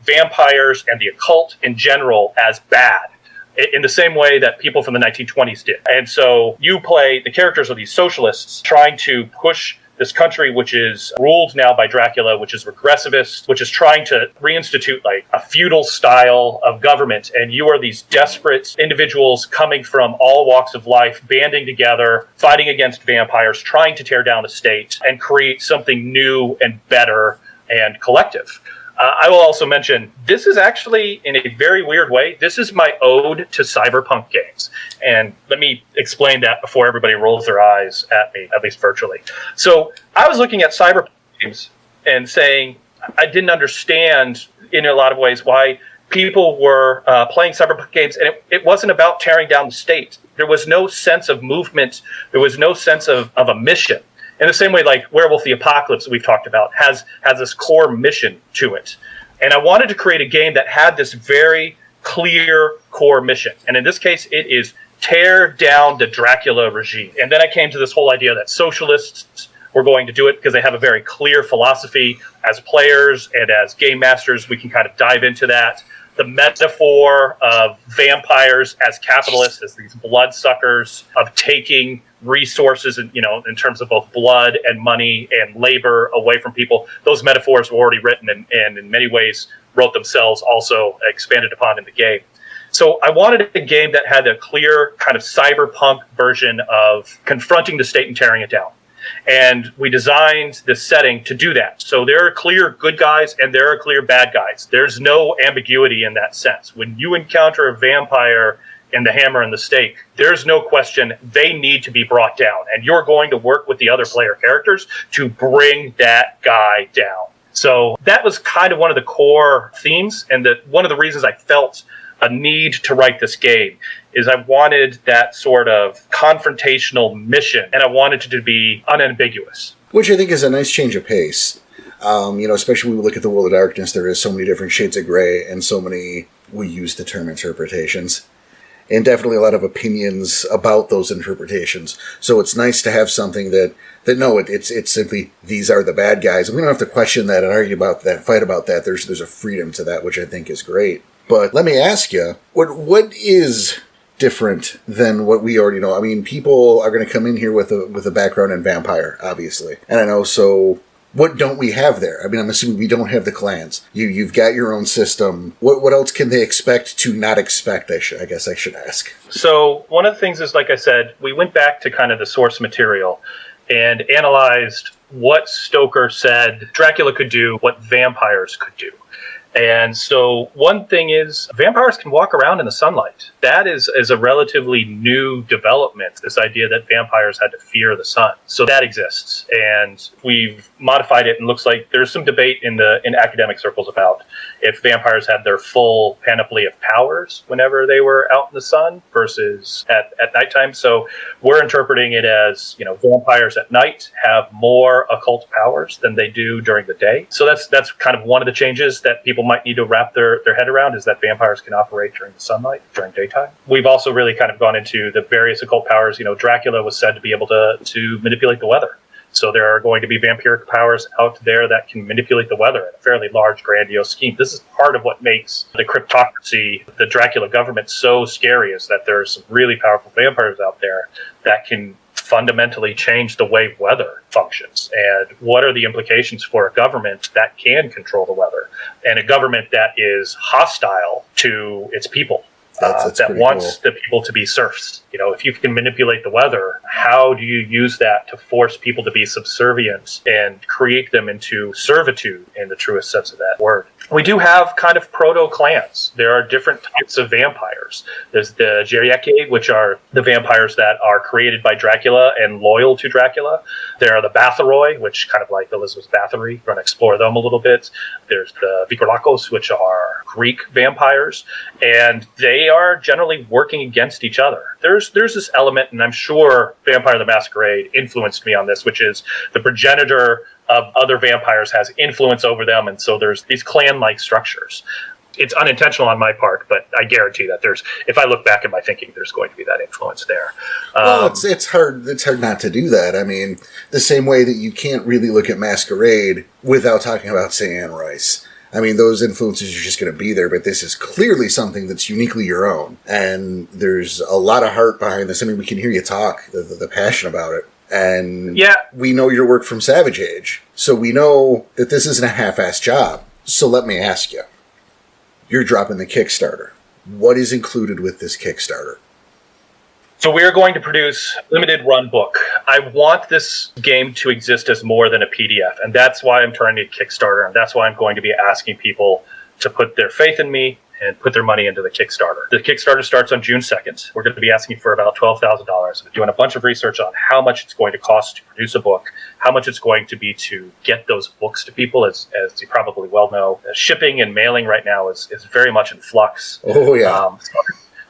Speaker 4: vampires and the occult in general as bad. in the same way that people from the 1920s did. And so you play the characters of these socialists trying to push this country, which is ruled now by Dracula, which is regressivist, which is trying to reinstitute like a feudal style of government. And you are these desperate individuals coming from all walks of life, banding together, fighting against vampires, trying to tear down the state and create something new and better and collective. I will also mention, this is actually, in a very weird way, this is my ode to cyberpunk games. And let me explain that before everybody rolls their eyes at me, at least virtually. So I was looking at cyberpunk games and saying I didn't understand, in a lot of ways, why people were playing cyberpunk games. And it wasn't about tearing down the state. There was no sense of movement. There was no sense of a mission. In the same way, like Werewolf the Apocalypse that we've talked about has this core mission to it. And I wanted to create a game that had this very clear core mission. And in this case, it is tear down the Dracula regime. And then I came to this whole idea that socialists were going to do it because they have a very clear philosophy. As players and as game masters, we can kind of dive into that. The metaphor of vampires as capitalists, as these bloodsuckers of taking resources, in terms of both blood and money and labor away from people. Those metaphors were already written and in many ways wrote themselves, also expanded upon in the game. So I wanted a game that had a clear kind of cyberpunk version of confronting the state and tearing it down. And we designed this setting to do that. So there are clear good guys and there are clear bad guys. There's no ambiguity in that sense. When you encounter a vampire in the Hammer and the Stake, there's no question they need to be brought down. And you're going to work with the other player characters to bring that guy down. So that was kind of one of the core themes. And one of the reasons I felt a need to write this game is I wanted that sort of confrontational mission, and I wanted it to be unambiguous.
Speaker 1: Which I think is a nice change of pace. Especially when we look at the World of Darkness, there is so many different shades of gray and so many, we use the term interpretations. And definitely a lot of opinions about those interpretations. So it's nice to have something that it's simply, these are the bad guys. And we don't have to question that and argue about that, fight about that. There's a freedom to that, which I think is great. But let me ask you, what is different than what we already know? I mean, people are going to come in here with a background in vampire, obviously. And I know, so what don't we have there? I mean, I'm assuming we don't have the clans. You've got your own system. What else can they expect to not expect, I guess I should ask.
Speaker 4: So one of the things is, like I said, we went back to kind of the source material and analyzed what Stoker said Dracula could do, what vampires could do. And so one thing is, vampires can walk around in the sunlight. That is a relatively new development, this idea that vampires had to fear the sun. So that exists. And we've modified it, and looks like there's some debate in academic circles about if vampires had their full panoply of powers whenever they were out in the sun versus at nighttime. So we're interpreting it as, vampires at night have more occult powers than they do during the day. So that's kind of one of the changes that people might need to wrap their head around, is that vampires can operate during the sunlight, during daytime. We've also really kind of gone into the various occult powers. Dracula was said to be able to manipulate the weather. So there are going to be vampiric powers out there that can manipulate the weather in a fairly large, grandiose scheme. This is part of what makes the cryptocracy, the Dracula government, so scary, is that there are some really powerful vampires out there that can fundamentally change the way weather functions. And what are the implications for a government that can control the weather, and a government that is hostile to its people? That wants the people to be serfs. If you can manipulate the weather, how do you use that to force people to be subservient and create them into servitude in the truest sense of that word? We do have kind of proto-clans. There are different types of vampires. There's the Jerieke, which are the vampires that are created by Dracula and loyal to Dracula. There are the Bathory, which kind of like Elizabeth Bathory. We're going to explore them a little bit. There's the Vikorlakos, which are Greek vampires, and they are generally working against each other. There's this element, and I'm sure Vampire the Masquerade influenced me on this, which is the progenitor of other vampires has influence over them, and so there's these clan-like structures. It's unintentional on my part, but I guarantee that if I look back at my thinking, there's going to be that influence there.
Speaker 1: Well, it's hard not to do that. I mean, the same way that you can't really look at Masquerade without talking about, say, Anne Rice. I mean, those influences are just going to be there, but this is clearly something that's uniquely your own. And there's a lot of heart behind this. I mean, we can hear you talk, the passion about it. And we know your work from Savage Age. So we know that this isn't a half-assed job. So let me ask you. You're dropping the Kickstarter. What is included with this Kickstarter?
Speaker 4: So we are going to produce a limited run book. I want this game to exist as more than a PDF, and that's why I'm turning to Kickstarter, and that's why I'm going to be asking people to put their faith in me and put their money into the Kickstarter. The Kickstarter starts on June 2nd. We're going to be asking for about $12,000. We're doing a bunch of research on how much it's going to cost to produce a book, how much it's going to be to get those books to people. As you probably well know, shipping and mailing right now is very much in flux.
Speaker 1: Oh, yeah.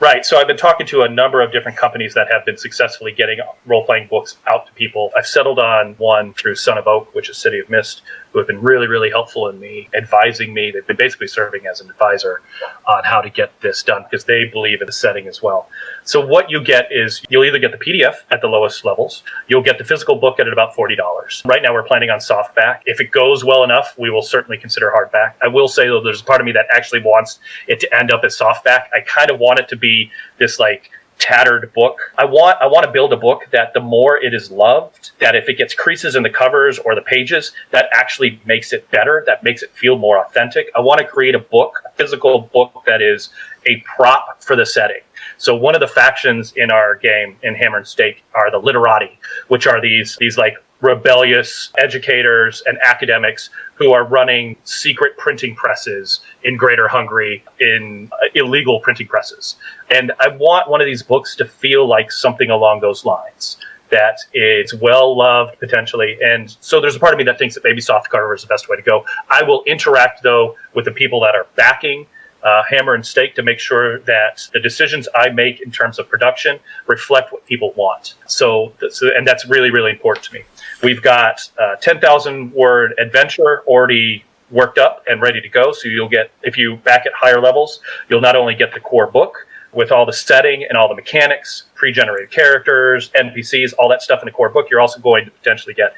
Speaker 4: Right. So I've been talking to a number of different companies that have been successfully getting role-playing books out to people. I've settled on one through Son of Oak, which is City of Mist, who have been really, really helpful in me, advising me. They've been basically serving as an advisor on how to get this done because they believe in the setting as well. So what you get is you'll either get the PDF at the lowest levels. You'll get the physical book at about $40. Right now we're planning on softback. If it goes well enough, we will certainly consider hardback. I will say, though, there's a part of me that actually wants it to end up as softback. I kind of want it to be this like tattered book. I want to build a book that the more it is loved, that if it gets creases in the covers or the pages, that actually makes it better, that makes it feel more authentic. I want to create a book, a physical book that is a prop for the setting. So one of the factions in our game in Hammer and Stake are the literati, which are these like rebellious educators and academics who are running secret printing presses in Greater Hungary, in illegal printing presses. And I want one of these books to feel like something along those lines, that it's well loved potentially. And so there's a part of me that thinks that maybe softcover is the best way to go. I will interact, though, with the people that are backing Hammer and Stake to make sure that the decisions I make in terms of production reflect what people want. And that's really, really important to me. We've got a 10,000 word adventure already worked up and ready to go. So you'll get, if you back at higher levels, you'll not only get the core book with all the setting and all the mechanics, pre-generated characters, NPCs, all that stuff in the core book, you're also going to potentially get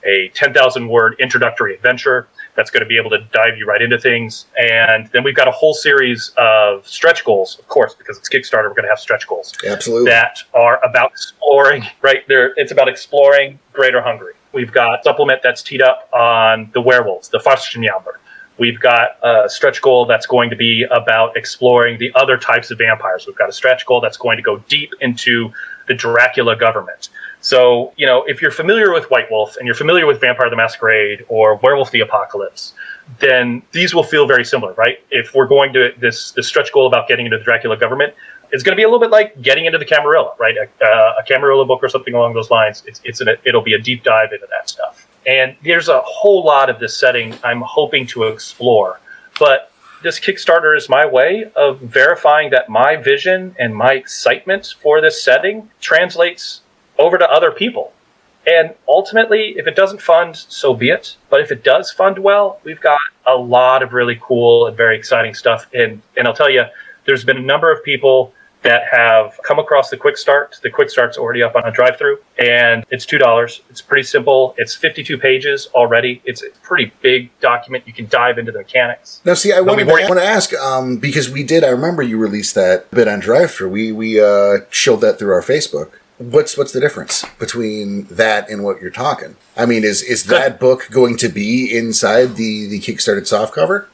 Speaker 4: a 10,000 word introductory adventure that's going to be able to dive you right into things. And then we've got a whole series of stretch goals, of course, because it's Kickstarter, we're going to have stretch goals.
Speaker 1: Absolutely.
Speaker 4: That are about exploring, right there. It's about exploring Greater Hungary. We've got a supplement that's teed up on the werewolves, the Farstenjammer. We've got a stretch goal that's going to be about exploring the other types of vampires. We've got a stretch goal that's going to go deep into the Dracula government. So, you know, if you're familiar with White Wolf and you're familiar with Vampire the Masquerade or Werewolf the Apocalypse, then these will feel very similar, right? If we're going to this stretch goal about getting into the Dracula government, it's going to be a little bit like getting into the Camarilla, right? A Camarilla book or something along those lines. It'll be a deep dive into that stuff. And there's a whole lot of this setting I'm hoping to explore. But this Kickstarter is my way of verifying that my vision and my excitement for this setting translates over to other people. And ultimately, if it doesn't fund, so be it. But if it does fund well, we've got a lot of really cool and very exciting stuff. And I'll tell you, there's been a number of people that have come across the Quick Start. The Quick Start's already up on a drive-through, and it's $2. It's pretty simple. It's 52 pages already. It's a pretty big document. You can dive into the mechanics.
Speaker 1: Now, see, I want to ask, because I remember you released that bit on drive-through. We showed that through our Facebook. What's the difference between that and what you're talking? I mean, is that book going to be inside the Kickstarted softcover?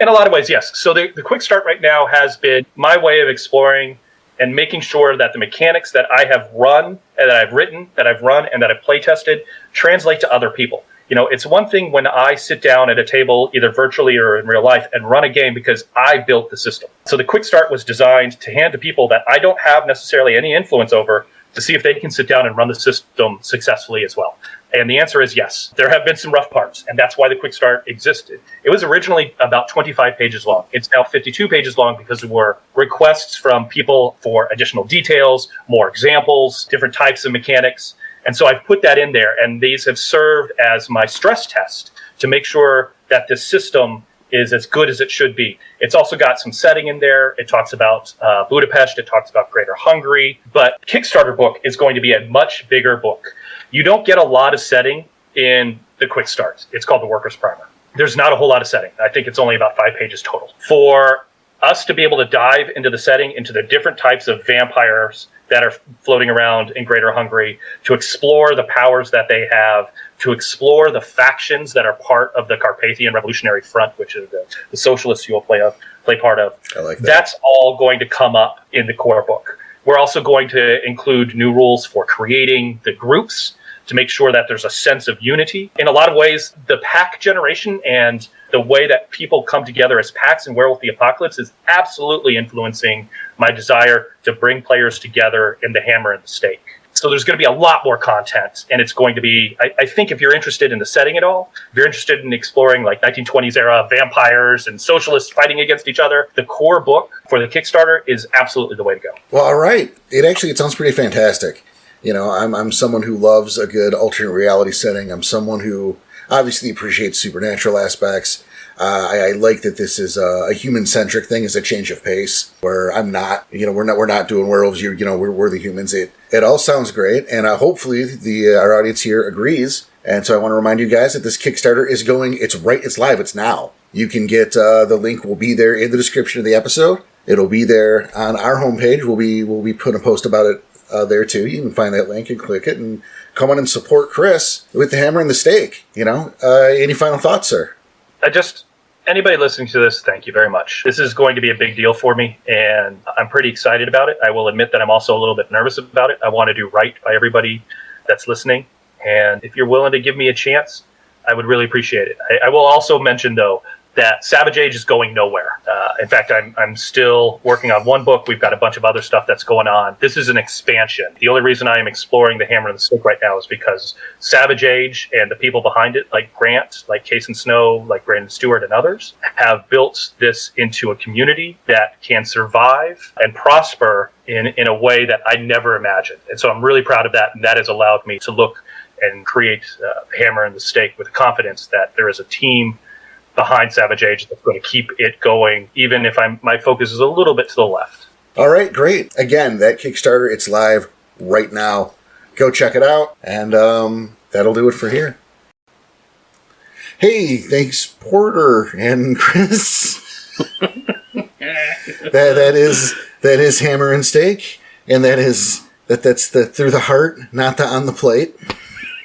Speaker 4: In a lot of ways, yes. So the Quick Start right now has been my way of exploring and making sure that the mechanics that I have run, and that I've written, that I've run, and that I've play tested translate to other people. You know, it's one thing when I sit down at a table, either virtually or in real life, and run a game because I built the system. So the Quick Start was designed to hand to people that I don't have necessarily any influence over, to see if they can sit down and run the system successfully as well. And the answer is yes. There have been some rough parts, and that's why the Quick Start existed. It was originally about 25 pages long. It's now 52 pages long because there were requests from people for additional details, more examples, different types of mechanics. And so I've put that in there, and these have served as my stress test to make sure that this system is as good as it should be. It's also got some setting in there. It talks about Budapest. It talks about Greater Hungary. But Kickstarter book is going to be a much bigger book. You don't get a lot of setting in the Quick Start. It's called the Worker's Primer. there's not a whole lot of setting. I think it's only about 5 pages total. For us to be able to dive into the setting, into the different types of vampires that are floating around in Greater Hungary, to explore the powers that they have, to explore the factions that are part of the Carpathian Revolutionary Front, which is the socialists you will play part of.
Speaker 1: I like that.
Speaker 4: That's all going to come up in the core book. We're also going to include new rules for creating the groups to make sure that there's a sense of unity. In a lot of ways, the pack generation and the way that people come together as packs in Werewolf the Apocalypse is absolutely influencing my desire to bring players together in the Hammer and the Stake. So there's going to be a lot more content, and it's going to be, I think if you're interested in the setting at all, if you're interested in exploring like 1920s era vampires and socialists fighting against each other, the core book for the Kickstarter is absolutely the way to go.
Speaker 1: Well, all right. It sounds pretty fantastic. You know, I'm someone who loves a good alternate reality setting. I'm someone who obviously appreciates supernatural aspects. I like that this is a human-centric thing. It's a change of pace where I'm not, we're not doing werewolves. We're the humans. It all sounds great, and hopefully our audience here agrees. And so I want to remind you guys that this Kickstarter is going. It's live. It's now. You can get the link. Will be there in the description of the episode. It'll be there on our homepage. We'll be putting a post about it there too. You can find that link and click it and come on and support Chris with the Hammer and the Stake. Any final thoughts, sir?
Speaker 4: Anybody listening to this, thank you very much. This is going to be a big deal for me, and I'm pretty excited about it. I will admit that I'm also a little bit nervous about it. I want to do right by everybody that's listening, and if you're willing to give me a chance, I would really appreciate it. I will also mention, though, that Savage Age is going nowhere. In fact, I'm still working on one book. We've got a bunch of other stuff that's going on. This is an expansion. The only reason I am exploring the Hammer and the Stick right now is because Savage Age and the people behind it, like Grant, like Case and Snow, like Brandon Stewart and others, have built this into a community that can survive and prosper in a way that I never imagined. And so I'm really proud of that, and that has allowed me to look and create Hammer and the Stake with confidence that there is a team behind Savage Age that's going to keep it going, even if my focus is a little bit to the left.
Speaker 1: All right, great. Again, that Kickstarter, it's live right now. Go check it out, and that'll do it for here. Hey, thanks, Porter and Chris. that is Hammer and Stake, and that's the through the heart, not the on the plate.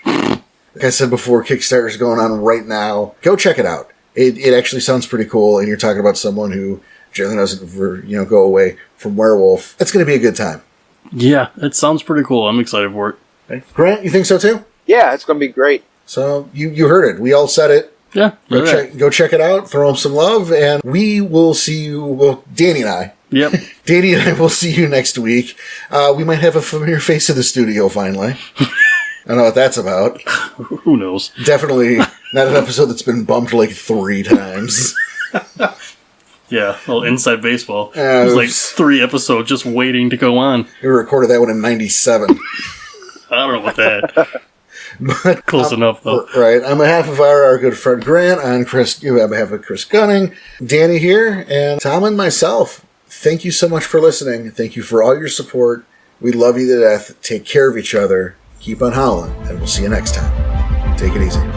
Speaker 1: Like I said before, Kickstarter's going on right now. Go check it out. It actually sounds pretty cool, and you're talking about someone who generally doesn't go away from werewolf. It's going to be a good time.
Speaker 2: Yeah, it sounds pretty cool. I'm excited for it.
Speaker 1: Okay. Grant, you think so too?
Speaker 3: Yeah, it's going to be great.
Speaker 1: So you heard it. We all said it.
Speaker 2: Yeah.
Speaker 1: Go check it out. Throw them some love, and we will see you. Well, Danny and I.
Speaker 2: Yep.
Speaker 1: Danny and I will see you next week. We might have a familiar face in the studio finally. I don't know what that's about.
Speaker 2: Who knows?
Speaker 1: Definitely not an episode that's been bumped like 3 times.
Speaker 2: Yeah, well, Inside Baseball. It was like 3 episodes just waiting to go on.
Speaker 1: We recorded that one in 97.
Speaker 2: I don't know about that.
Speaker 1: But,
Speaker 2: Close enough, though.
Speaker 1: Right. On behalf of our good friend Grant, on behalf of Chris Gunning, Danny here, and Tom and myself, thank you so much for listening. Thank you for all your support. We love you to death. Take care of each other. Keep on howling, and we'll see you next time. Take it easy.